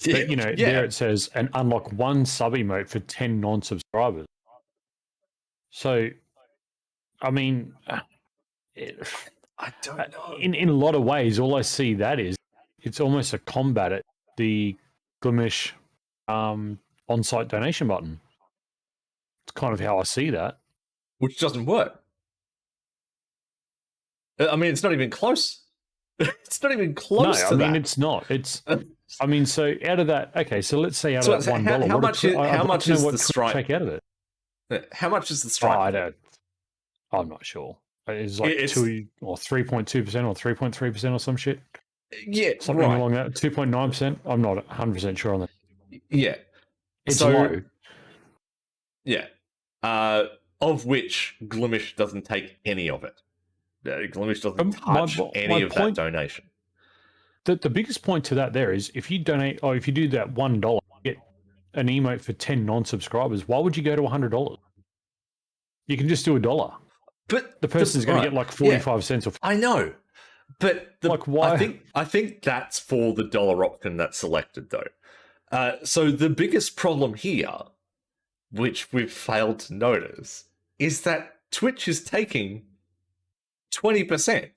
But there it says, and unlock one sub emote for 10 non-subscribers. So, I mean, I don't know. In a lot of ways, all I see that is it's almost a combat at the Glimesh on-site donation button. It's kind of how I see that. Which doesn't work. I mean, it's not even close. It's not even close to that. No, I mean, it's not. It's... I mean, so out of that, okay, so let's say out of that $1, how much is the Stripe? Take out of it? How much is the Stripe? I'm not sure. It's like 2 or 3.2% or 3.3% or some shit. Yeah, something along that. 2.9%. I'm not 100% sure on that. Yeah, it's low. Yeah, of which Glimesh doesn't take any of it. Glimesh doesn't touch any of that donation. The biggest point to that there is if you donate, or if you do that $1, you get an emote for 10 non-subscribers. Why would you go to $100? You can just do $1. But the person's going to get like 45 cents. Or I know, but why? I think that's for the dollar option that's selected though. So the biggest problem here, which we've failed to notice, is that Twitch is taking 20%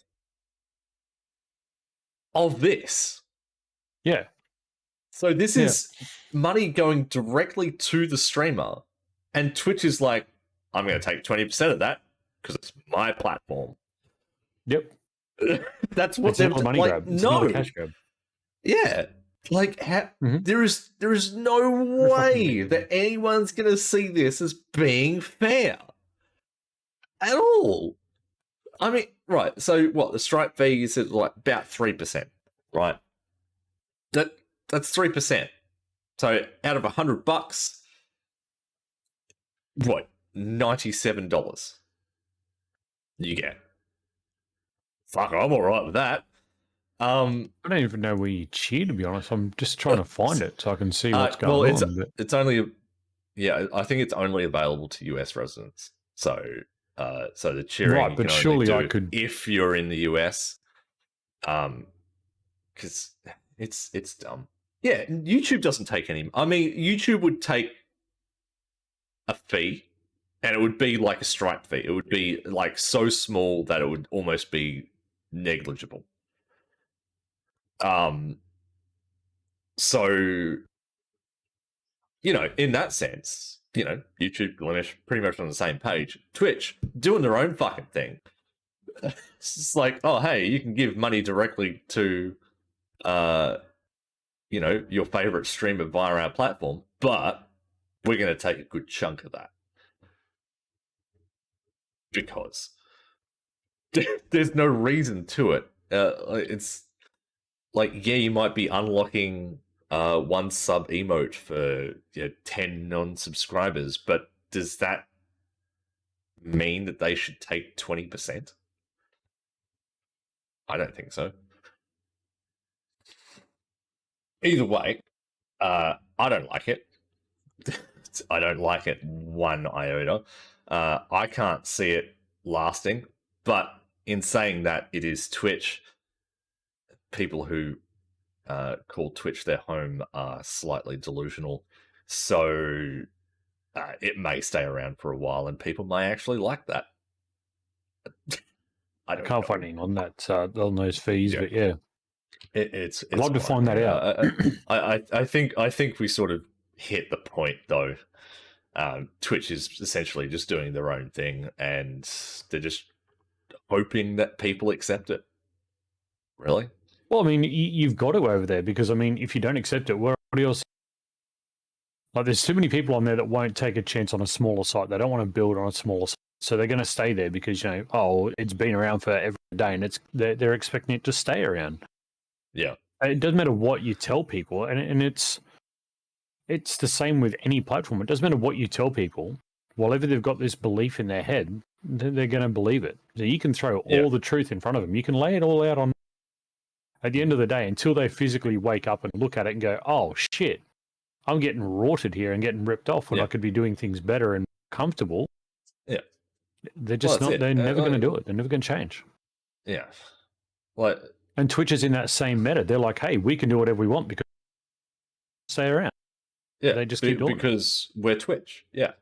of this. Yeah. So this is money going directly to the streamer, and Twitch is like, I'm going to take 20% of that because it's my platform. Yep. That's what they're money grab. It's not a cash grab. Yeah. Like, there is no way that anyone's going to see this as being fair at all. I mean, right. So what? The Stripe fee is like about 3%, right? That's 3%. So out of $100, what? $97 you get. Fuck, I'm all right with that. I don't even know where you cheer, to be honest. I'm just trying to find it so I can see what's going on. It's only, I think it's only available to US residents. So the cheering, right? But surely I could, if you're in the US, because it's dumb. Yeah, YouTube doesn't take any. I mean, YouTube would take a fee, and it would be like a Stripe fee. It would be like so small that it would almost be negligible. So, in that sense, YouTube, Glimesh, pretty much on the same page. Twitch, doing their own fucking thing. It's just like, oh, hey, you can give money directly to, your favorite streamer via our platform, but we're going to take a good chunk of that. Because there's no reason to it. It's like, you might be unlocking one sub emote for 10 non-subscribers, but does that mean that they should take 20%? I don't think so. Either way, I don't like it. I don't like it one iota. I can't see it lasting, but in saying that, it is Twitch. People who call Twitch their home are slightly delusional, so it may stay around for a while, and people may actually like that. I can't find anything on that on those fees, but yeah. It's I'd love to find that out. I think we sort of hit the point though. Twitch is essentially just doing their own thing, and they're just hoping that people accept it. Really? Well, I mean, you've got to over there because, I mean, if you don't accept it, what else? Like, there's too many people on there that won't take a chance on a smaller site. They don't want to build on a smaller site. So they're going to stay there because, it's been around for every day and they're expecting it to stay around. Yeah. It doesn't matter what you tell people. And it's the same with any platform. It doesn't matter what you tell people. Whatever they've got this belief in their head, they're going to believe it. So you can throw all the truth in front of them. You can lay it all out on. At the end of the day, until they physically wake up and look at it and go, oh, shit, I'm getting rorted here and getting ripped off when I could be doing things better and comfortable. Yeah. They're just they're never going to do it. They're never going to change. Yeah. What? And Twitch is in that same meta. They're like, hey, we can do whatever we want because stay around. Yeah. They just keep doing because we're Twitch. Yeah.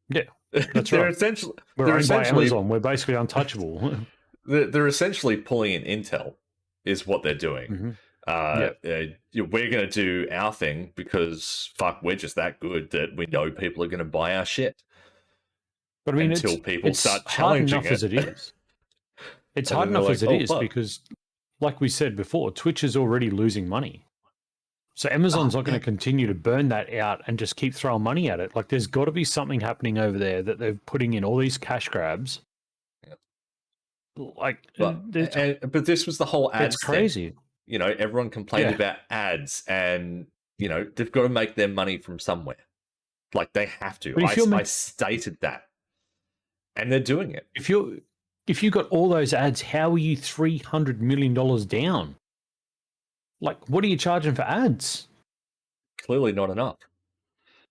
Yeah. That's they're right. Essentially, we're they're owned essentially by Amazon. We're basically untouchable. They're essentially pulling in Intel, is what they're doing. Mm-hmm. We're going to do our thing because fuck, we're just that good that we know people are going to buy our shit. But I mean, until people start challenging it. As it is. It's hard enough as it is because, like we said before, Twitch is already losing money. So Amazon's not going to continue to burn that out and just keep throwing money at it. Like, there's got to be something happening over there that they're putting in all these cash grabs. Like, but this was the whole ads. It's crazy. Thing. Everyone complained about ads, and they've got to make their money from somewhere. Like, they have to. I stated that, and they're doing it. If you got all those ads, how are you $300 million down? Like, what are you charging for ads? Clearly not enough.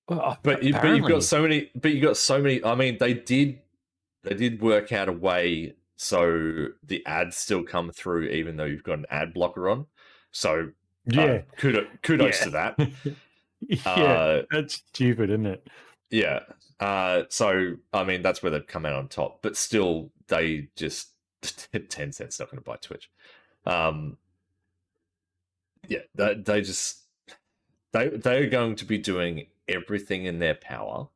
But you've got so many. I mean, they did work out a way so the ads still come through even though you've got an ad blocker on. So kudos to that. That's stupid, isn't it? Yeah. So I mean, that's where they've come out on top. But still, they just Tencent's not going to buy Twitch. They're going to be doing everything in their power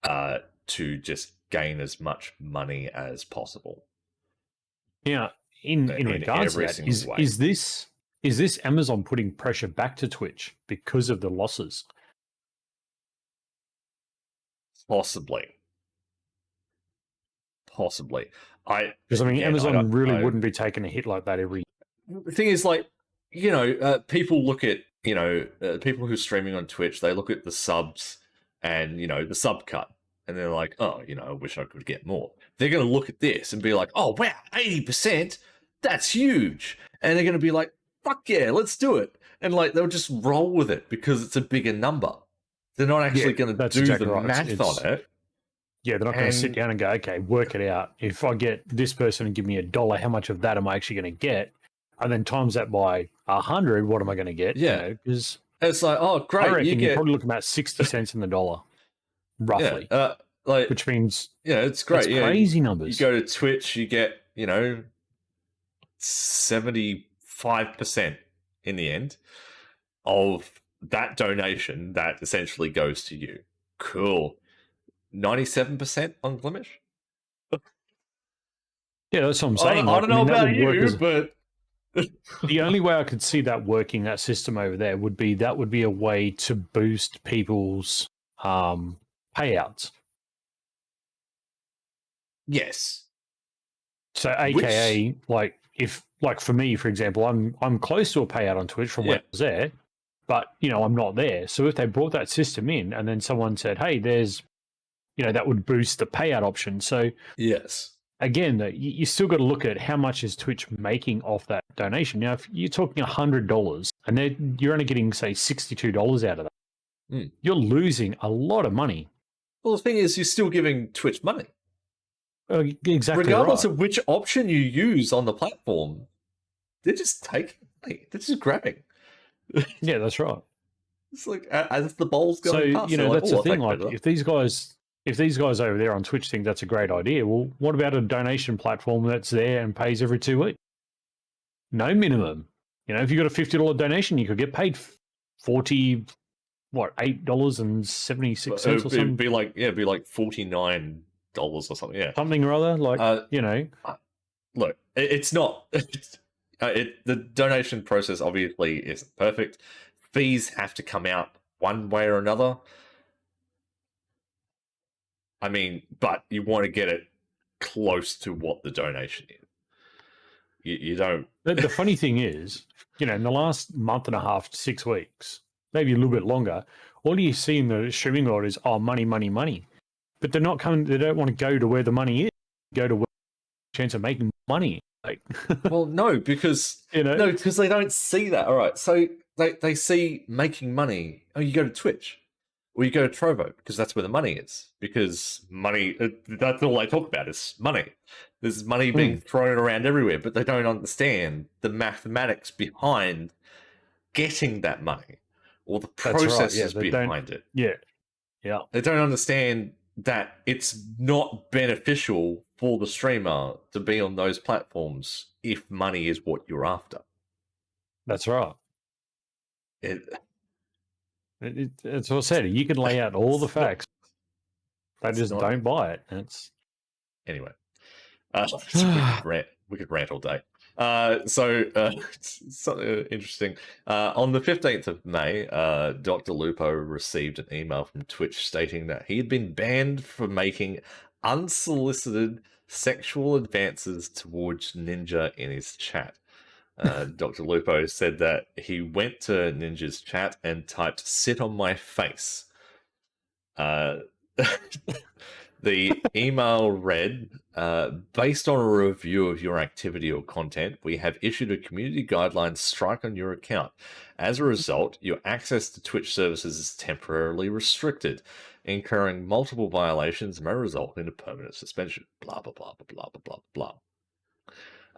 to just gain as much money as possible. Yeah, in regards to that, is this Amazon putting pressure back to Twitch because of the losses? Possibly. Because Amazon really wouldn't be taking a hit like that every year. The thing is, like, people look at people who are streaming on Twitch. They look at the subs and the sub cut, and they're like, oh, I wish I could get more. They're going to look at this and be like, oh wow, 80%, that's huge, and they're going to be like, fuck yeah, let's do it, and like they'll just roll with it because it's a bigger number. They're not actually going to do the math on it. Yeah, they're not going to sit down and go, okay, work it out. If I get this person and give me $1, how much of that am I actually going to get? And then times that by 100, what am I going to get? Yeah, because it's like, oh, great. I reckon you're probably looking about 60 cents in the dollar, roughly. Yeah, which means it's great. It's crazy numbers. You go to Twitch, you get 75% in the end of that donation that essentially goes to you. Cool. 97% on Glimesh. Yeah, that's what I'm saying. I don't know about you, but the only way I could see that working, that system over there, would be a way to boost people's payouts. Yes. So, AKA, like for me, for example, I'm close to a payout on Twitch from when I was there, but I'm not there. So if they brought that system in, and then someone said, "Hey, there's," that would boost the payout option. So yes. Again, you still got to look at how much is Twitch making off that donation. Now, if you're talking $100 and then you're only getting, say, $62 out of that, you're losing a lot of money. Well, the thing is, you're still giving Twitch money. Exactly. Regardless of which option you use on the platform, they're just taking money. They're just grabbing. Yeah, that's right. It's like as the ball's going past. So, that's the thing. Like, if these guys over there on Twitch think that's a great idea, well, what about a donation platform that's there and pays every 2 weeks? No minimum. If you got a $50 donation, you could get paid $8.76 or something. It'd be like $49 or something. Yeah, something or other. Look, it's not. The donation process obviously isn't perfect. Fees have to come out one way or another. I mean, but you want to get it close to what the donation is. You don't. The funny thing is, in the last month and a half, 6 weeks, maybe a little bit longer, all you see in the streaming world is, money, money, money. But they're not coming. They don't want to go to where the money is. Go to where the chance of making money. Well, no, because because they don't see that. All right, so they see making money. Oh, you go to Twitch, or you go to Trovo, because that's where the money is. Because money, that's all they talk about is money. There's money being thrown around everywhere, but they don't understand the mathematics behind getting that money, or the processes behind it. Yeah. They don't understand that it's not beneficial for the streamer to be on those platforms if money is what you're after. That's right. It's what I said. You can lay out all the facts. They just don't buy it. Anyway. We could rant all day. Something interesting. On the 15th of May, Dr. Lupo received an email from Twitch stating that he had been banned for making unsolicited sexual advances towards Ninja in his chat. Dr. Lupo said that he went to Ninja's chat and typed "sit on my face." The email read, based on a review of your activity or content, we have issued a community guideline strike on your account. As a result, your access to Twitch services is temporarily restricted. Incurring multiple violations may result in a permanent suspension. Blah, blah, blah, blah, blah, blah,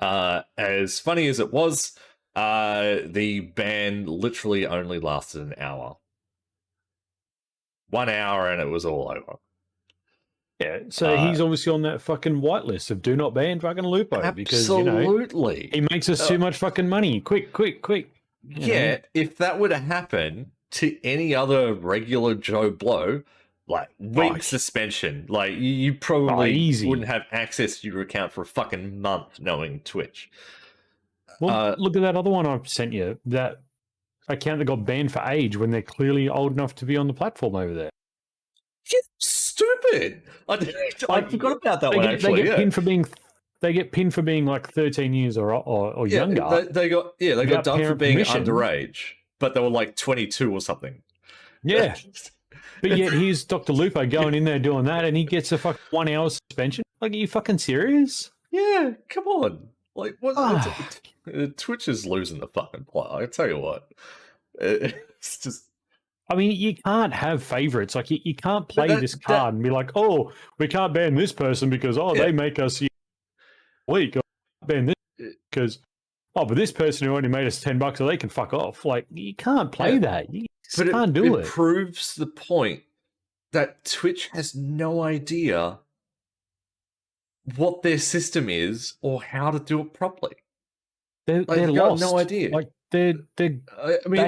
blah. As funny as it was, the ban literally only lasted an hour. 1 hour and it was all over. Yeah, so he's obviously on that fucking whitelist of do not ban fucking Lupo. Absolutely. Because, he makes us too much fucking money. Quick. If that were to happen to any other regular Joe Blow, like week suspension, like you probably wouldn't have access to your account for a fucking month knowing Twitch. Well, look at that other one I sent you. That account that got banned for age when they're clearly old enough to be on the platform over there. Stupid. I forgot about that one. Actually, they get pinned for being like 13 years or younger. They got done for being underage, but they were like 22 or something. Yeah, but yet here's Dr. Lupo going in there doing that, and he gets a fucking 1 hour suspension. Like, are you fucking serious? Yeah, come on. Like, what? Twitch is losing the fucking plot. I tell you what, it's just. I mean, you can't have favorites. Like, you can't play this card and be like, oh, we can't ban this person because, they make us weak. Or ban this because, but this person who only made us $10, so they can fuck off. Like, you can't play that. You just can't do it. It proves the point that Twitch has no idea what their system is or how to do it properly. They're lost. No idea. Like, I mean,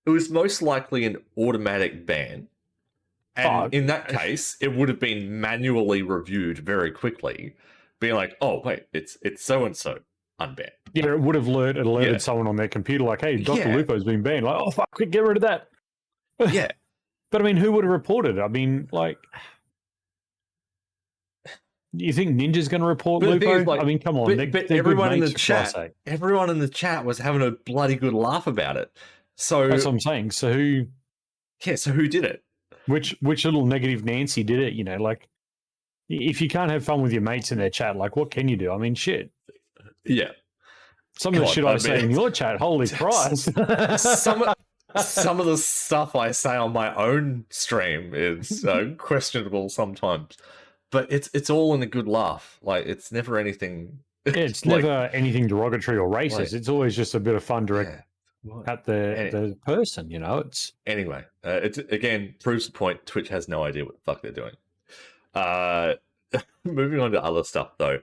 it was most likely an automatic ban. And in that case, it would have been manually reviewed very quickly, being like, oh, wait, it's so-and-so unbanned. Yeah, it would have alerted someone on their computer like, hey, Dr. Lupo's been banned. Like, oh, fuck, quick, get rid of that. Yeah. But, I mean, who would have reported? I mean, like, you think Ninja's going to report Lupo? I mean, come on. But everyone in the chat was having a bloody good laugh about it. So that's what I'm saying. So who? Yeah. So who did it? Which little negative Nancy did it? Like, if you can't have fun with your mates in their chat, like, what can you do? I mean, shit. Yeah. Some of the shit I say in your chat, holy Christ. Some of the stuff I say on my own stream is questionable sometimes, but it's all in a good laugh. Like, it's never anything. It's never anything derogatory or racist. It's always just a bit of fun direct. At the person, it's anyway. It again proves the point. Twitch has no idea what the fuck they're doing. Moving on to other stuff though.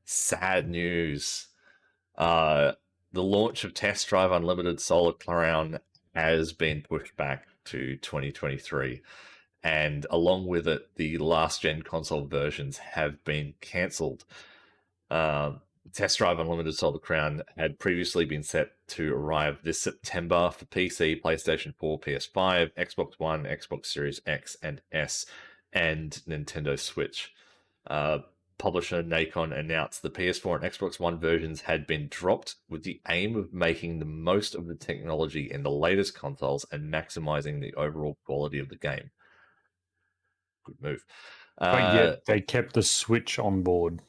Sad news. The launch of Test Drive Unlimited Solar Crown has been pushed back to 2023, and along with it, the last gen console versions have been cancelled. Test Drive Unlimited Solar Crown had previously been set to arrive this September for PC, PlayStation 4, PS5, Xbox One, Xbox Series X and S, and Nintendo Switch. Publisher Nacon announced the PS4 and Xbox One versions had been dropped with the aim of making the most of the technology in the latest consoles and maximizing the overall quality of the game. Good move. But yet they kept the Switch on board.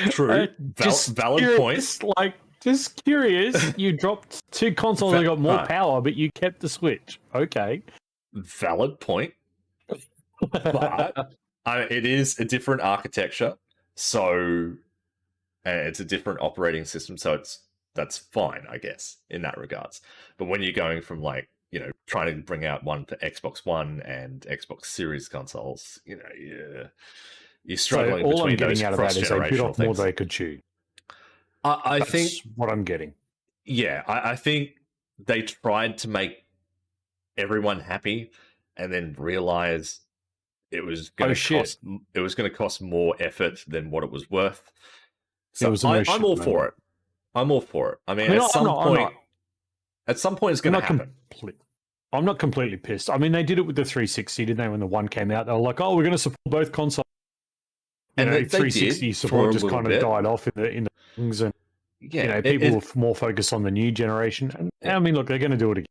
True. Valid point. Just curious. You dropped two consoles that got more power, but you kept the Switch. Okay. Valid point. But it is a different architecture, so it's a different operating system, so that's fine, I guess, in that regards. But when you're going from trying to bring out one for Xbox One and Xbox Series consoles, you're struggling. So all between I'm getting those out of that is they bit off more they could chew. I think what I'm getting. Yeah, I think they tried to make everyone happy, and then realized it was going to cost more effort than what it was worth. So I'm all for it. I'm all for it. I mean, at some point it's going to happen. I'm not completely pissed. I mean, they did it with the 360, didn't they? When the one came out, they were like, "Oh, we're going to support both consoles." And 360 support just kind of died off in the things, and people were more focused on the new generation. And I mean, look, they're going to do it again.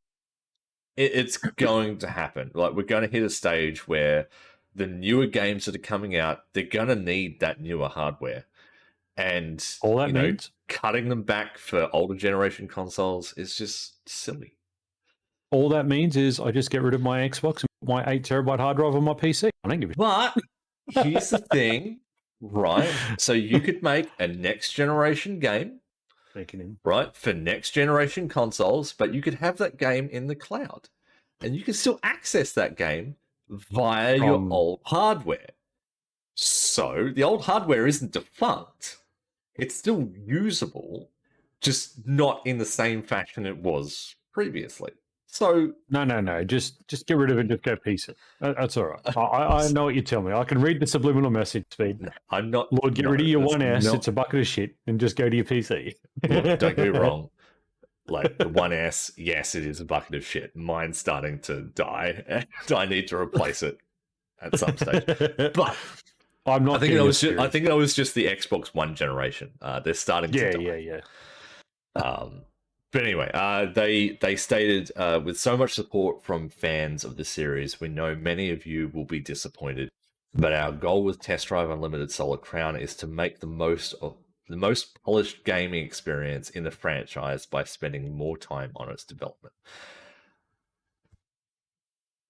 It's going to happen. Like, we're going to hit a stage where the newer games that are coming out, they're going to need that newer hardware. And all that means cutting them back for older generation consoles is just silly. All that means is I just get rid of my Xbox and put my 8 terabyte hard drive on my PC. I don't give a But here's the thing, right? So you could make a next generation game, right, for next generation consoles, but you could have that game in the cloud, and you can still access that game via your old hardware. So the old hardware isn't defunct. It's still usable, just not in the same fashion it was previously. So no, just get rid of it and just go PC. That's all right. I know what you tell me. I can read the subliminal message feed. No, I'm not. Lord, get rid of your 1S. It's a bucket of shit, and just go to your PC. Look, don't get me wrong. Like, the 1S, yes, it is a bucket of shit. Mine's starting to die, and I need to replace it at some stage. But I'm not. I think that was just the Xbox One generation. They're starting to die. Yeah. But anyway, they stated, with so much support from fans of the series, we know many of you will be disappointed. But our goal with Test Drive Unlimited Solar Crown is to make the most polished gaming experience in the franchise by spending more time on its development.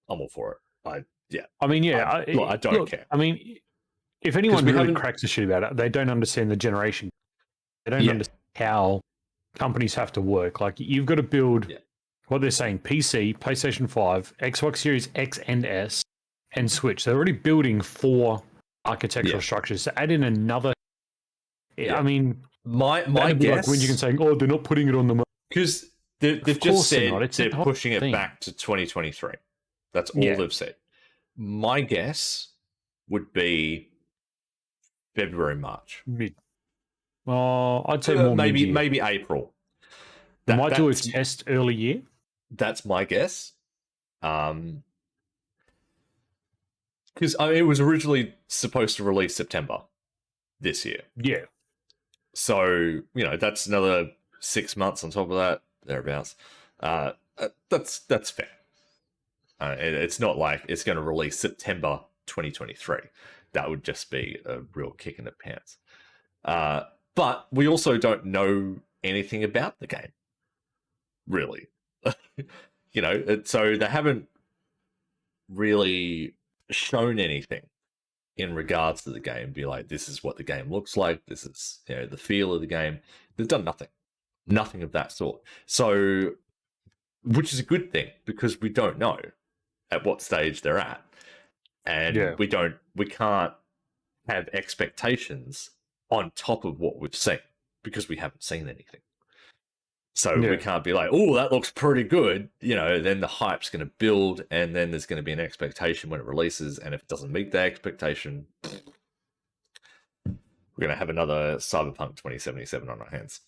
I'm all for it. I don't care. I mean, if anyone really cracks a shit about it, they don't understand the generation. They don't understand how companies have to work. Like, you've got to build what they're saying: PC, PlayStation 5, Xbox Series X and S, and Switch. They're already building 4 architectural structures. So add in another. I mean, my guess, like when you can say, "Oh, they're not putting it on the market," because they've just said they're pushing it back to 2023. That's all they've said. My guess would be February, March. I'd say more maybe April. They might do a test early year. That's my guess. Because it was originally supposed to release September this year. Yeah. So that's another 6 months on top of that, thereabouts. That's fair. It's not like it's going to release September 2023. That would just be a real kick in the pants. But we also don't know anything about the game, really. So they haven't really shown anything in regards to the game. Be like, this is what the game looks like. This is the feel of the game. They've done nothing of that sort. So, which is a good thing, because we don't know at what stage they're at, and we can't have expectations on top of what we've seen because we haven't seen anything. So we can't be like, oh, that looks pretty good. Then the hype's going to build, and then there's going to be an expectation when it releases. And if it doesn't meet that expectation, we're going to have another Cyberpunk 2077 on our hands.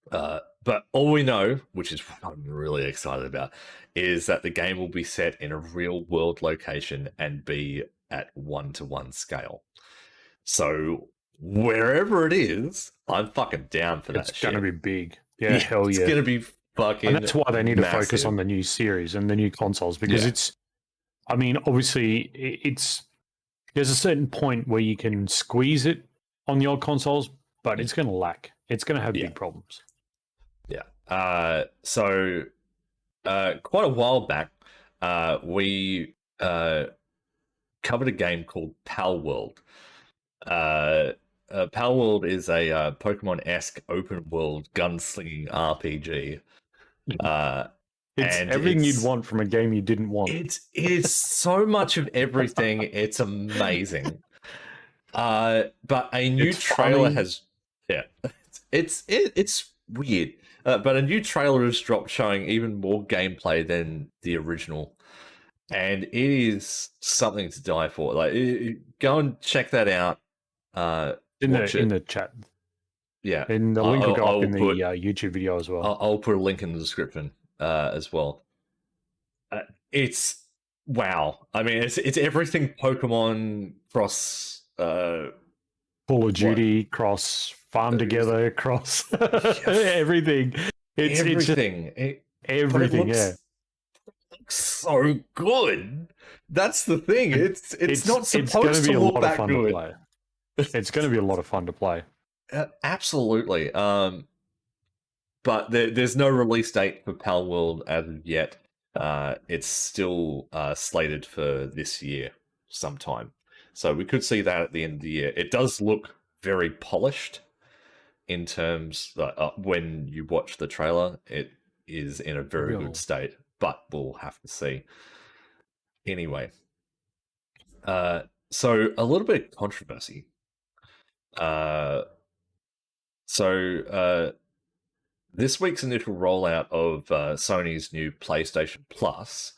But all we know, which is what I'm really excited about, is that the game will be set in a real world location and be at 1-to-1 scale. So wherever it is, I'm fucking down for that shit. It's going to be big. Yeah, hell yeah. It's going to be fucking And that's why they need massive. to focus on the new series and the new consoles, because obviously there's a certain point where you can squeeze it on the old consoles, but it's going to lack. It's going to have big problems. Yeah. So quite a while back, we covered a game called Palworld. Palworld is a Pokemon-esque open-world gunslinging RPG. It's everything you'd want from a game you didn't want. It is so much of everything. It's amazing. But a new trailer has... Yeah. It's weird. But a new trailer has dropped showing even more gameplay than the original. And it is something to die for. Like, go and check that out. In the chat. Yeah. And the link will go up in the YouTube video as well. I'll put a link in the description as well. It's wow. I mean, it's everything Pokemon cross... Call of Duty, cross Farm Together, cross everything. Everything. Everything, It looks so good. That's the thing. It's not supposed to look that good. It's going to be a lot of fun to play. Absolutely. But there's no release date for Palworld as of yet. It's still slated for this year sometime. So we could see that at the end of the year. It does look very polished in terms when you watch the trailer. It is in a very good state, but we'll have to see. Anyway, so a little bit of controversy. This week's initial rollout of Sony's new PlayStation Plus,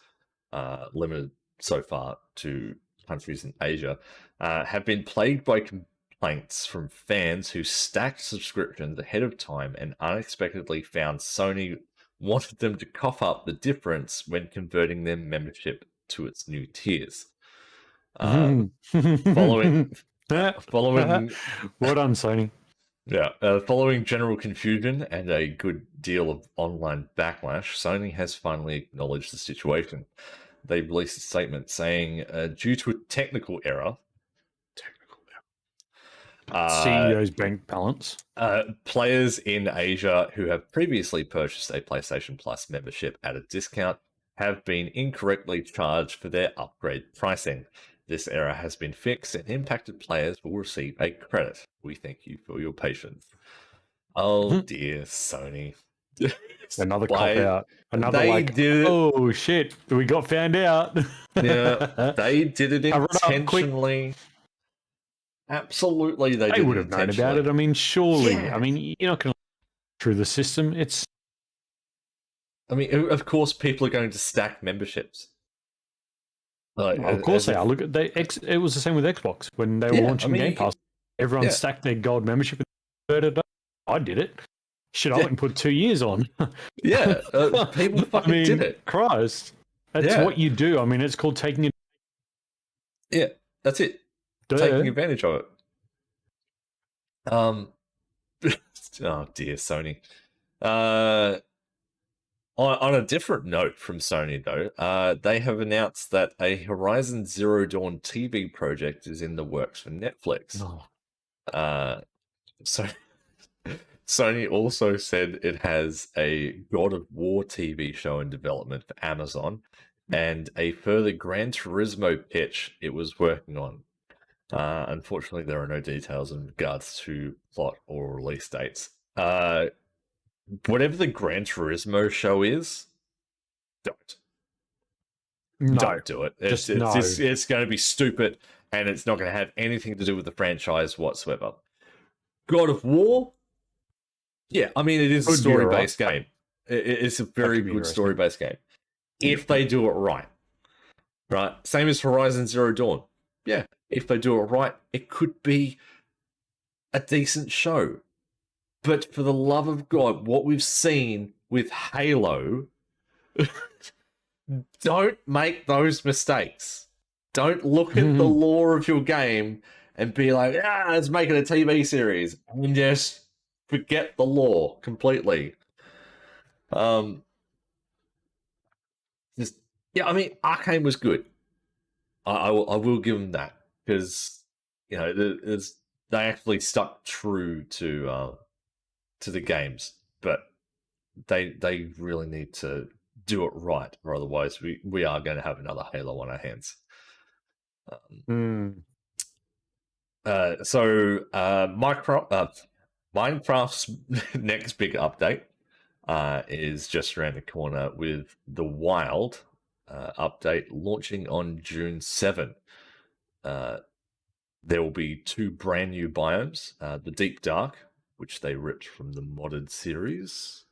limited so far to countries in Asia, have been plagued by complaints from fans who stacked subscriptions ahead of time and unexpectedly found Sony wanted them to cough up the difference when converting their membership to its new tiers. Following well done, Sony. Yeah, following general confusion and a good deal of online backlash, Sony has finally acknowledged the situation. They released a statement saying, due to a technical error, CEO's bank balance, players in Asia who have previously purchased a PlayStation Plus membership at a discount have been incorrectly charged for their upgrade pricing. This error has been fixed and impacted players will receive a credit. We thank you for your patience. Oh dear, Sony. Another cop out. Oh shit, we got found out. Yeah, they did it intentionally. Absolutely, they would have known about it. I mean, surely. Yeah. I mean, you're not going to through the system. I mean, of course, people are going to stack memberships. Of course they are. Look, it was the same with Xbox when they were launching Game Pass. Everyone stacked their gold membership. I did it. Shit, I went and put 2 years on. People fucking did it. Christ, that's what you do. I mean, it's called taking it. Yeah, that's it. Taking advantage of it. Oh dear, Sony. On a different note from Sony, though, they have announced that a Horizon Zero Dawn TV project is in the works for Netflix. So Sony also said it has a God of War TV show in development for Amazon and a further Gran Turismo pitch it was working on. Unfortunately, there are no details in regards to plot or release dates. Whatever the Gran Turismo show is, don't do it. It's going to be stupid and it's not going to have anything to do with the franchise whatsoever. God of War, yeah, I mean, it is a story-based game. It's a very good story-based game. If they do it right. Same as Horizon Zero Dawn. Yeah, if they do it right, it could be a decent show. But for the love of God, what we've seen with Halo, don't make those mistakes. Don't look at the lore of your game and be like, let's make it a TV series. And just forget the lore completely. I mean, Arcane was good. I will give them that, because they actually stuck true to the games, but they really need to do it right, or otherwise we are going to have another Halo on our hands. Minecraft's next big update is just around the corner, with the Wild update launching on June 7. There will be 2 brand new biomes, the Deep Dark, which they ripped from the modded series,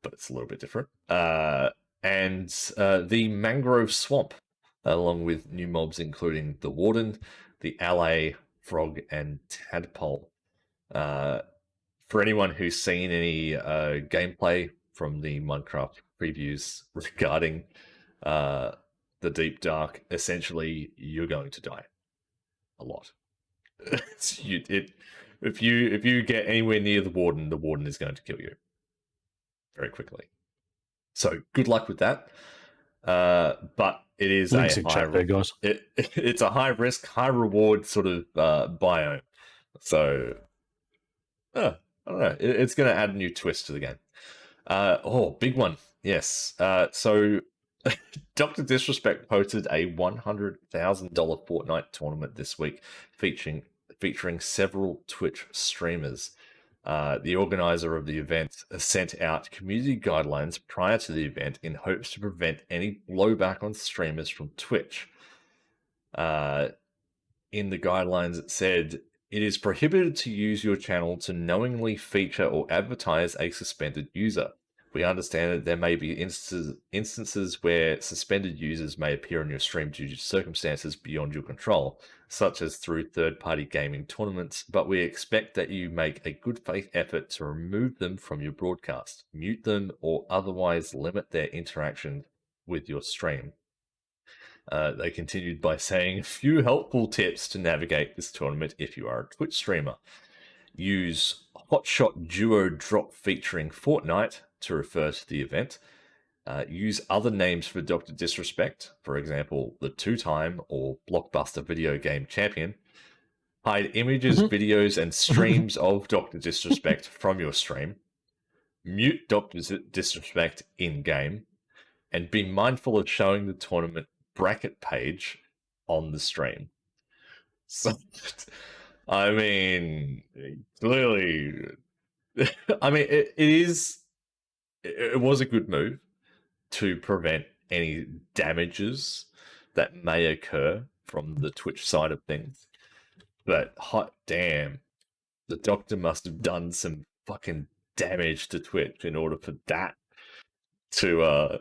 but it's a little bit different, and the Mangrove Swamp, along with new mobs including the Warden, the Allay, Frog, and Tadpole. For anyone who's seen any gameplay from the Minecraft previews regarding the Deep Dark, essentially you're going to die a lot. If you get anywhere near the Warden is going to kill you very quickly. So good luck with that. But it is it's a high risk, high reward sort of biome. So I don't know. It's going to add a new twist to the game. Big one. Yes. So Dr. Disrespect posted a $100,000 Fortnite tournament this week, featuring several Twitch streamers. The organizer of the event sent out community guidelines prior to the event in hopes to prevent any blowback on streamers from Twitch. In the guidelines, it said, it is prohibited to use your channel to knowingly feature or advertise a suspended user. We understand that there may be instances where suspended users may appear on your stream due to circumstances beyond your control, such as through third-party gaming tournaments, but we expect that you make a good faith effort to remove them from your broadcast, mute them, or otherwise limit their interaction with your stream. They continued by saying, a few helpful tips to navigate this tournament if you are a Twitch streamer. Use Hotshot Duo Drop featuring Fortnite to refer to the event. Use other names for Dr. Disrespect, for example, the 2-time or Blockbuster video game champion. Hide images, videos, and streams of Dr. Disrespect from your stream. Mute Dr. Disrespect in-game. And be mindful of showing the tournament bracket page on the stream. So, I mean, clearly, I mean, it was a good move to prevent any damages that may occur from the Twitch side of things. But hot damn, the Doctor must have done some fucking damage to Twitch in order for that to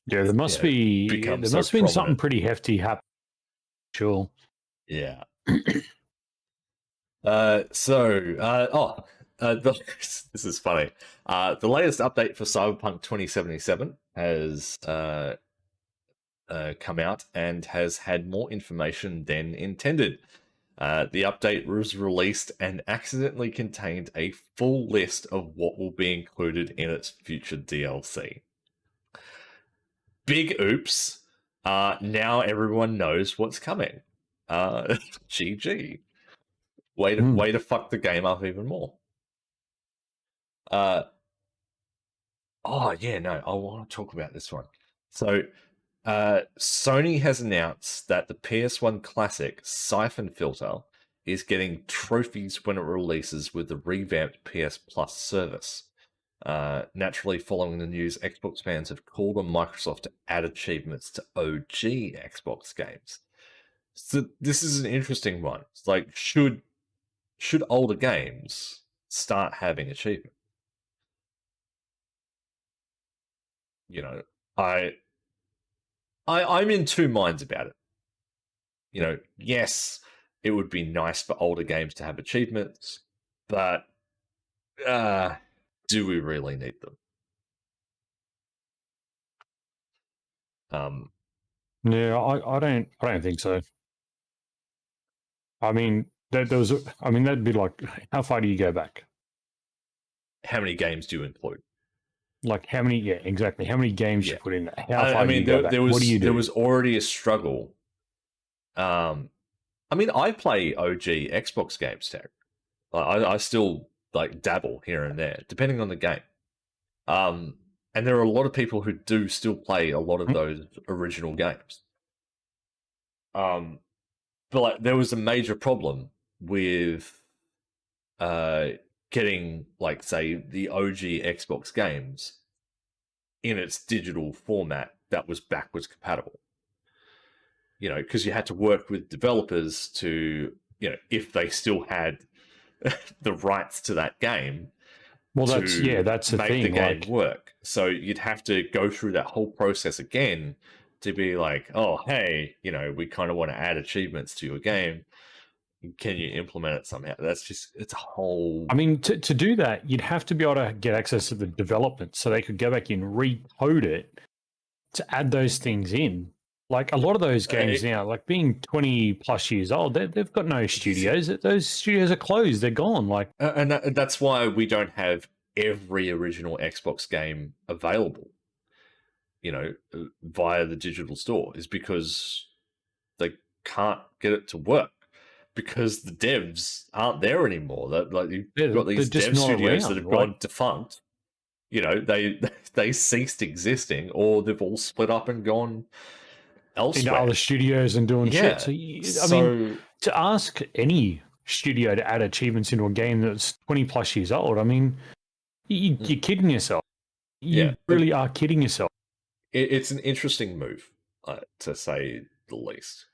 there must be something pretty hefty happening. Sure. Yeah. This is funny. The latest update for Cyberpunk 2077 has come out and has had more information than intended. The update was released and accidentally contained a full list of what will be included in its future DLC. Big oops. Now everyone knows what's coming. GG. Way to fuck the game up even more. I want to talk about this one. So, Sony has announced that the PS1 Classic Siphon Filter is getting trophies when it releases with the revamped PS Plus service. Naturally, following the news, Xbox fans have called on Microsoft to add achievements to OG Xbox games. So this is an interesting one. It's like, should older games start having achievement? You know, I'm in two minds about it. You know, yes, it would be nice for older games to have achievements, but do we really need them? Yeah, I don't think so. I mean, that'd be like, how far do you go back? How many games do you include? Like how many? Yeah, exactly. How many games you put in there? How I far do mean, you go back? What do you do? There was already a struggle. I mean, I play OG Xbox games, Tech. I still like dabble here and there, depending on the game. And there are a lot of people who do still play a lot of those original games. But like, there was a major problem with getting, like, say, the OG Xbox games in its digital format that was backwards compatible. You know, because you had to work with developers to, you know, if they still had the rights to that game, well, that's the make thing. the game work. So you'd have to go through that whole process again to be like, oh, hey, you know, we kind of want to add achievements to your game. Can you implement it somehow? That's just, it's a whole. I mean, to do that, you'd have to be able to get access to the development so they could go back and recode it to add those things in. Like a lot of those games now, like being 20 plus years old, they've got no studios. Those studios are closed. They're gone. Like, and that's why we don't have every original Xbox game available, you know, via the digital store, is because they can't get it to work because the devs aren't there anymore. That, like, you've got these dev studios that have gone defunct. You know, they ceased existing, or they've all split up and gone elsewhere. In other studios and doing shit. So, I mean, to ask any studio to add achievements into a game that's 20 plus years old, I mean, you're kidding yourself. You really are kidding yourself. It's an interesting move, to say the least.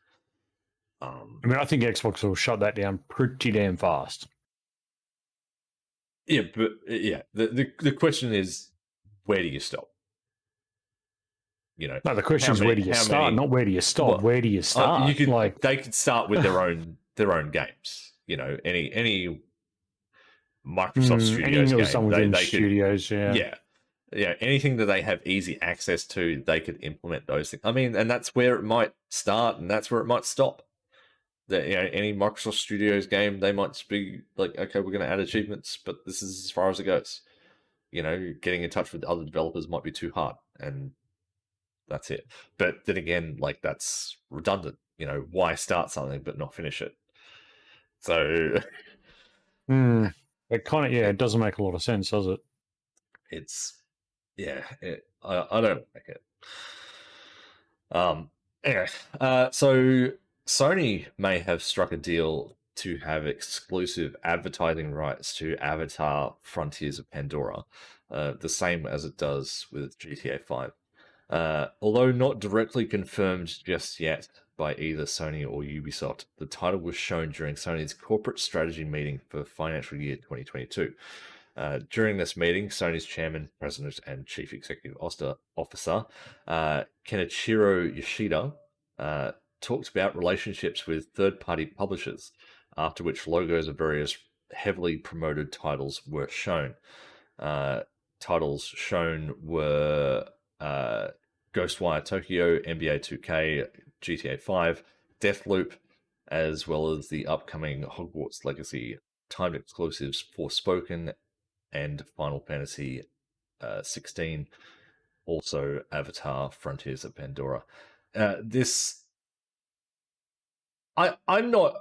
I mean, I think Xbox will shut that down pretty damn fast. Yeah, but the question is, where do you stop? You know, no, the question is, where do you start? Not where do you stop. Well, where do you start? You could, they could start with their own games. You know, any Microsoft Studios game, they studios, could, yeah, anything that they have easy access to, they could implement those things. I mean, and that's where it might start, and that's where it might stop. That, you know, any Microsoft Studios game, they might just be like, okay, we're going to add achievements, but this is as far as it goes. You know, getting in touch with other developers might be too hard, and that's it. But then again, like, that's redundant. You know, why start something but not finish it? So, it kind of, it doesn't make a lot of sense, does it? It's, I don't like it. Anyway, so Sony may have struck a deal to have exclusive advertising rights to Avatar: Frontiers of Pandora, the same as it does with GTA 5. Although not directly confirmed just yet by either Sony or Ubisoft, the title was shown during Sony's corporate strategy meeting for financial year 2022. During this meeting, Sony's chairman, president, and chief executive officer, Kenichiro Yoshida, talked about relationships with third-party publishers, after which logos of various heavily promoted titles were shown. Titles shown were Ghostwire Tokyo, NBA 2K, GTA 5, Deathloop, as well as the upcoming Hogwarts Legacy timed exclusives Forspoken and Final Fantasy 16, also Avatar: Frontiers of Pandora. I'm not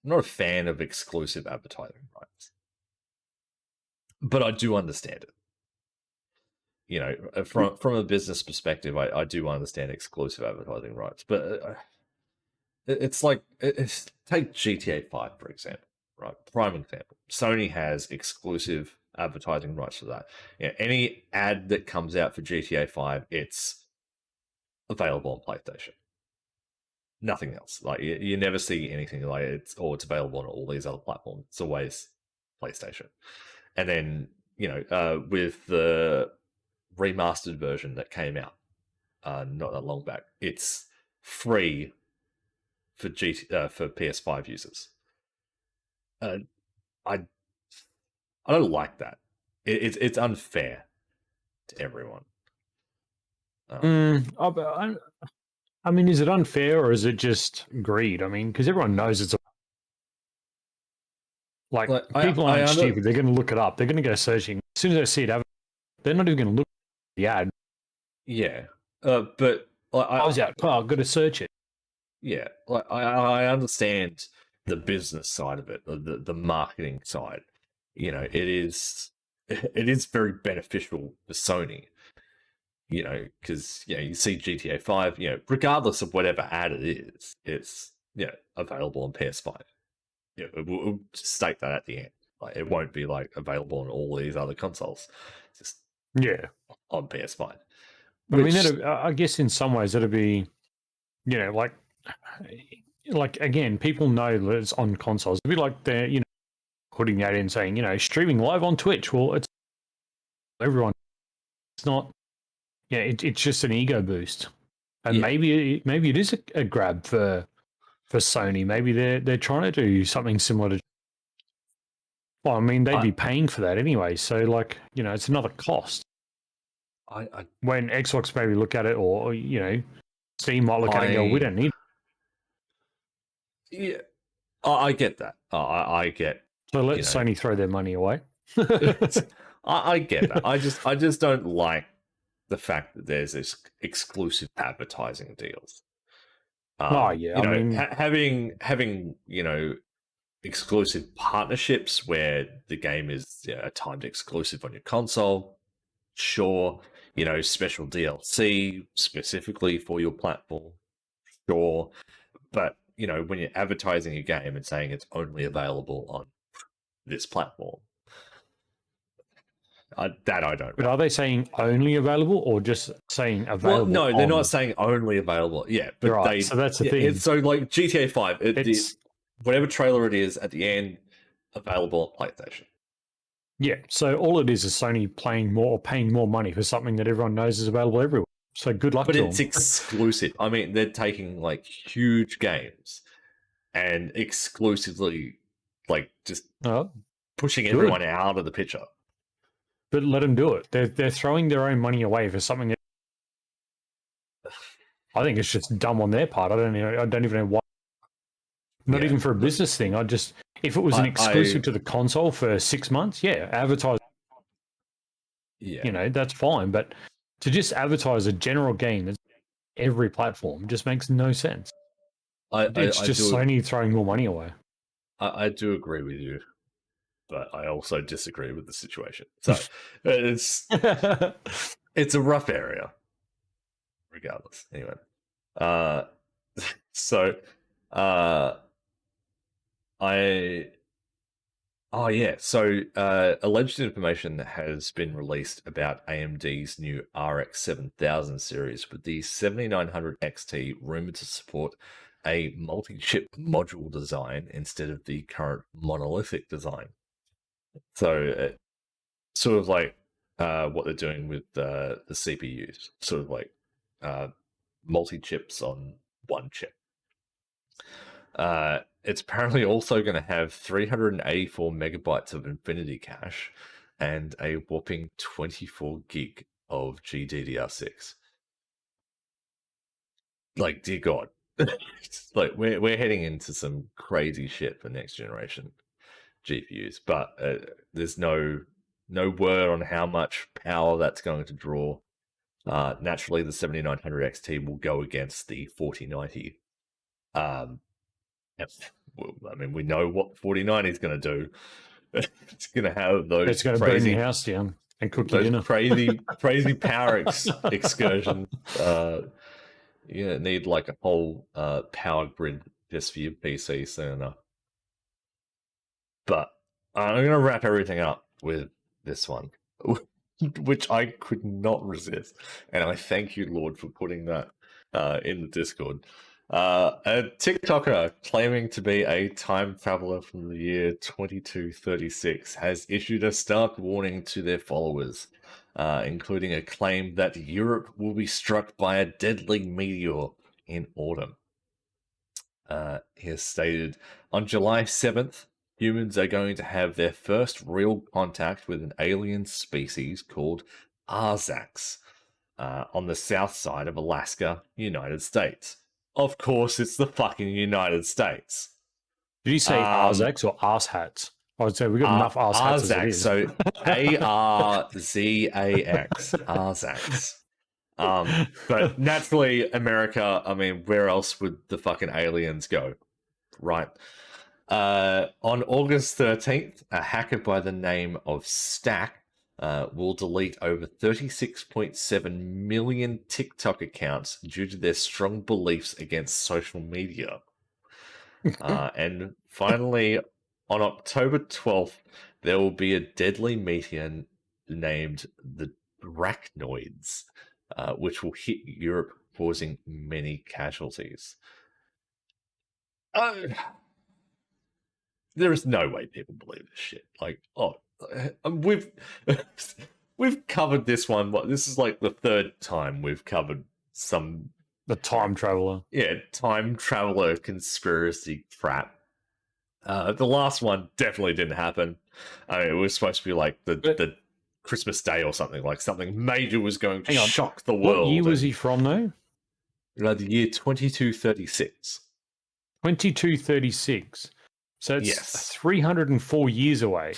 a fan of exclusive advertising rights, but I do understand it. You know, from a business perspective, I do understand exclusive advertising rights, but it's like, take GTA 5 for example, right? Prime example. Sony has exclusive advertising rights to that. You know, any ad that comes out for GTA 5, it's available on PlayStation. nothing else. Like you never see anything like it's available on all these other platforms. It's always PlayStation. And then with the remastered version that came out not that long back, it's free for for PS5 users. I I don't like that. It's unfair to everyone. I mean, is it unfair or is it just greed? I mean, because everyone knows it's people aren't stupid. They're going to look it up. They're going to go searching. As soon as they see it, they're not even going to look at the ad. Yeah, but I was out. Oh, I've got to search it. Yeah, I understand the business side of it, the marketing side. It is very beneficial for Sony. Because you see GTA 5, regardless of whatever ad it is, it's available on PS5. We'll state that at the end. Like it won't be like available on all these other consoles. Just on PS5. Which, I mean, I guess in some ways that'd be, like again, people know that it's on consoles. It'd be like they're putting that in, saying streaming live on Twitch. Well, it's everyone. It's not. Yeah, it's just an ego boost, and maybe it is a grab for Sony. Maybe they're trying to do something similar to. Well, I mean, they'd be paying for that anyway, so it's another cost. When Xbox maybe look at it, or Steam might look at it and go, "We don't need." Yeah, I get that. I get. So let Sony throw their money away. I get that. I just don't like the fact that there's this exclusive advertising deals. I mean, having exclusive partnerships where the game is timed exclusive on your console. Sure, special DLC specifically for your platform. Sure, but when you're advertising a game and saying it's only available on this platform. I don't. But are they saying only available or just saying available? Well, no, they're not saying only available. Yeah, but so that's the thing. It's so like GTA 5, whatever trailer it is at the end, available on PlayStation. Yeah, so all it is Sony paying more money for something that everyone knows is available everywhere. So good luck to them. But it's exclusive. I mean, they're taking like huge games and exclusively just pushing everyone out of the picture. But let them do it. They're throwing their own money away for something that I think it's just dumb on their part. I don't even know why. Not even for a business thing. If it was an exclusive to the console for 6 months, advertise. Yeah, that's fine. But to just advertise a general game that's every platform just makes no sense. It's just Sony throwing more money away. I do agree with you, but I also disagree with the situation. So it's a rough area, regardless. Anyway, alleged information has been released about AMD's new RX 7000 series, with the 7900 XT rumored to support a multi-chip module design instead of the current monolithic design. So, sort of like what they're doing with the CPUs, sort of like multi-chips on one chip. It's apparently also going to have 384 megabytes of Infinity Cache and a whopping 24 gig of GDDR6. Like, dear God. Like, we're heading into some crazy shit for next generation GPUs, but there's no word on how much power that's going to draw. Naturally, the 7900 XT will go against the 4090. I mean, we know what 4090 is going to do. It's going to have those. It's going to burn your house down and cook your dinner. crazy power excursions. Need like a whole power grid just for your PC soon enough. But I'm going to wrap everything up with this one, which I could not resist, and I thank you, Lord, for putting that in the Discord. A TikToker claiming to be a time traveler from the year 2236 has issued a stark warning to their followers, including a claim that Europe will be struck by a deadly meteor in autumn. He has stated, on July 7th, humans are going to have their first real contact with an alien species called Arzax on the south side of Alaska, United States. Of course, it's the fucking United States. Did you say Arzax or arse hats? I would say we've got enough arse hats as it is. So Arzax, Arzax. But naturally, America, I mean, where else would the fucking aliens go? Right. On August 13th, a hacker by the name of Stack will delete over 36.7 million TikTok accounts due to their strong beliefs against social media. And finally, on October 12th, there will be a deadly meteor named the Arachnoids, which will hit Europe, causing many casualties. There is no way people believe this shit. Like, we've covered this one. This is like the third time we've covered the time traveler. Yeah, time traveler conspiracy crap. The last one definitely didn't happen. I mean, it was supposed to be like the Christmas Day or something. Like something major was going to shock the world. What year was he from, though? The year 2236. 2236. So it's 304 years away.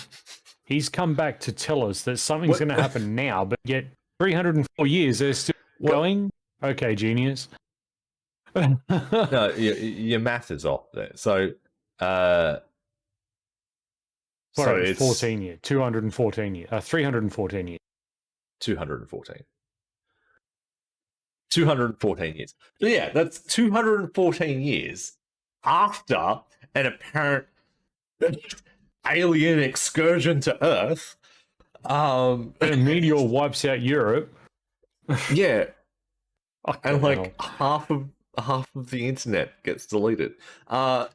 He's come back to tell us that something's going to happen now, but yet 304 years, they're still going? Okay, genius. No, your math is off there. So, it's 14 years, 214 years, 314 years. 214. 214 years. So yeah, that's 214 years after an apparent alien excursion to Earth. And a meteor wipes out Europe. Yeah. And like half of the internet gets deleted. No.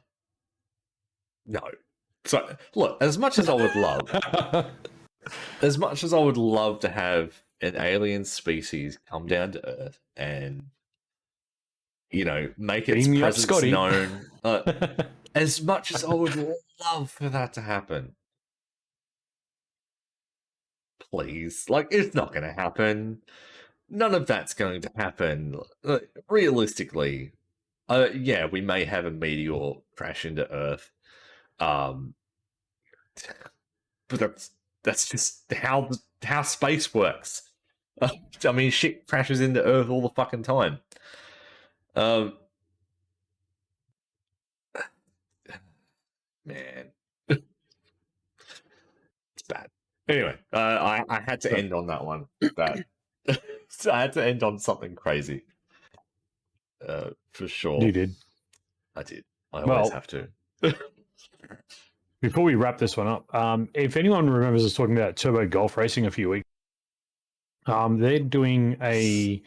So look, as much as I would love to have an alien species come down to Earth and make its presence known, as much as I would love for that to happen, please, like, it's not going to happen. None of that's going to happen. Realistically, we may have a meteor crash into Earth, but that's just how space works. I mean, shit crashes into Earth all the fucking time. Man, it's bad. Anyway, I had to end on that one. So I had to end on something crazy. For sure. You did. I did. I always have to. Before we wrap this one up, if anyone remembers us talking about Turbo Golf Racing a few weeks, they're doing a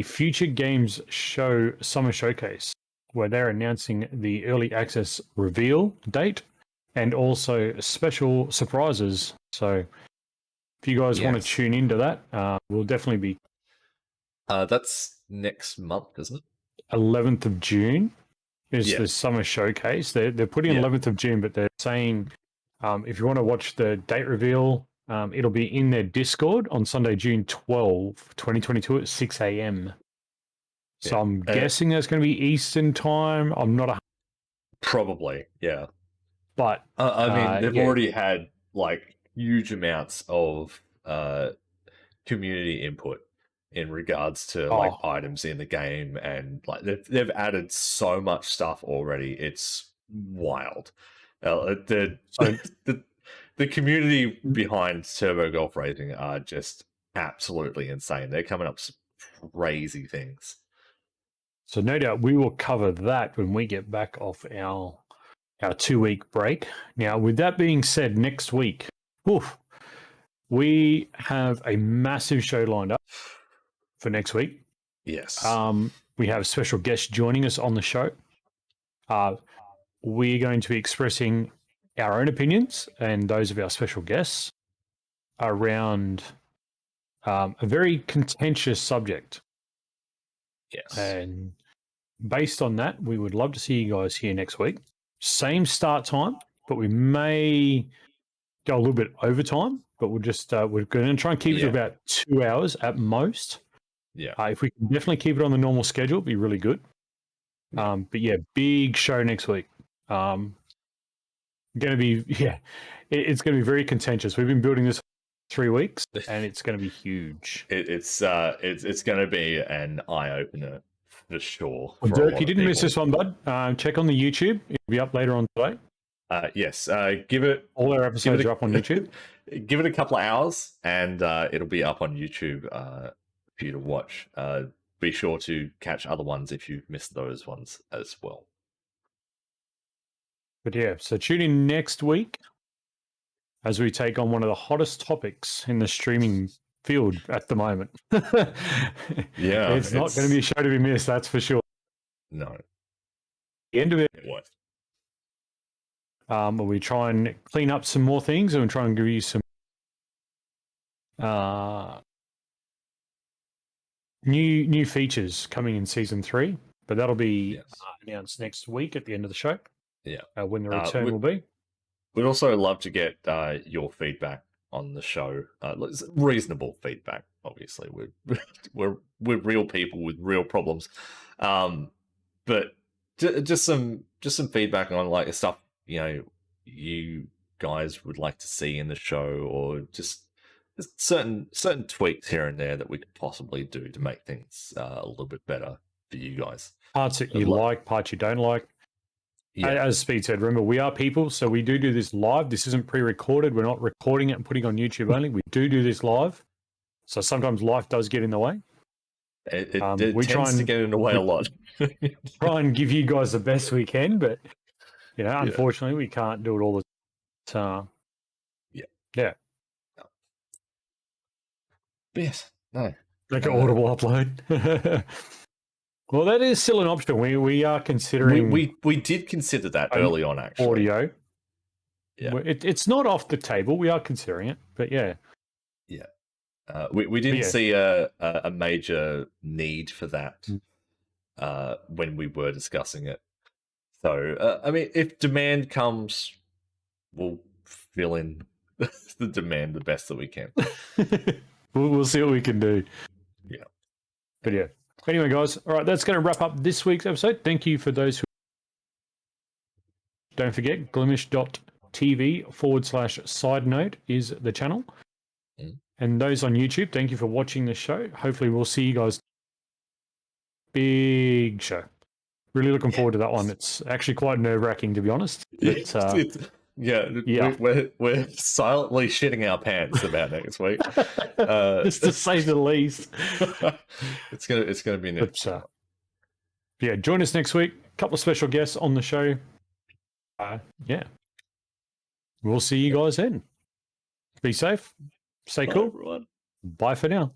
future games show summer showcase where they're announcing the early access reveal date and also special surprises. So if you guys want to tune into that, we'll definitely be. That's next month, isn't it? 11th of June is the summer showcase. They're putting 11th of June, but they're saying if you want to watch the date reveal, it'll be in their Discord on Sunday, June 12, 2022 at 6 a.m. So I'm guessing that's going to be Eastern time. I'm not probably, yeah. But I mean, they've already had like huge amounts of community input in regards to like items in the game, and like they've added so much stuff already. It's wild. The community behind Turbo Golf Racing are just absolutely insane. They're coming up with some crazy things. So no doubt we will cover that when we get back off our 2-week break. Now, with that being said, next week, we have a massive show lined up for next week. Yes. we have special guests joining us on the show. We're going to be expressing our own opinions and those of our special guests around a very contentious subject. Yes. And based on that, we would love to see you guys here next week. Same start time, but we may go a little bit over time, but we're going to try and keep it to about 2 hours at most. Yeah. If we can definitely keep it on the normal schedule, it'd be really good. Yeah. But yeah, big show next week. Going to be, it's going to be very contentious. We've been building this 3 weeks, and it's going to be huge. It's going to be an eye opener for sure. Well, Dirk, you didn't miss this one, bud. Check on the YouTube. It'll be up later on today. Yes. Give it. All our episodes are up on YouTube. Give it a couple of hours, and it'll be up on YouTube for you to watch. Be sure to catch other ones if you've missed those ones as well. But yeah, so tune in next week as we take on one of the hottest topics in the streaming field at the moment. Yeah. It's not going to be a show to be missed, that's for sure. No. The end of it. What? We try and clean up some more things and try and give you some new features coming in season 3, but that'll be announced next week at the end of the show. Yeah, when the return will be. We'd also love to get your feedback on the show. Reasonable feedback, obviously. We're real people with real problems, but just some feedback on like stuff you guys would like to see in the show, or just certain tweaks here and there that we could possibly do to make things a little bit better for you guys. Parts that you like, parts you don't like. Yeah. As Speed said, remember, we are people, so we do this live. This isn't pre-recorded. We're not recording it and putting it on YouTube only. We do this live. So sometimes life does get in the way. It tends to get in the way a lot. Try and give you guys the best we can, but unfortunately, we can't do it all the time. Yeah. Yes. No. Like an audible upload. Well, that is still an option. We are considering. We did consider that early on, actually. Audio. Yeah. It's not off the table. We are considering it, but yeah. Yeah. We didn't see a major need for that when we were discussing it. So, I mean, if demand comes, we'll fill in the demand the best that we can. We'll see what we can do. Yeah. But yeah. Anyway, guys, all right, that's going to wrap up this week's episode. Thank you for those who... Don't forget, glimesh.tv/side note is the channel. And those on YouTube, thank you for watching the show. Hopefully we'll see you guys. Big show. Really looking forward to that one. It's actually quite nerve-wracking, to be honest. But, we're silently shitting our pants about next week. Just to say the least. It's gonna be next. Yeah, join us next week. A couple of special guests on the show. We'll see you guys then. Be safe. Stay cool. Everyone. Bye for now.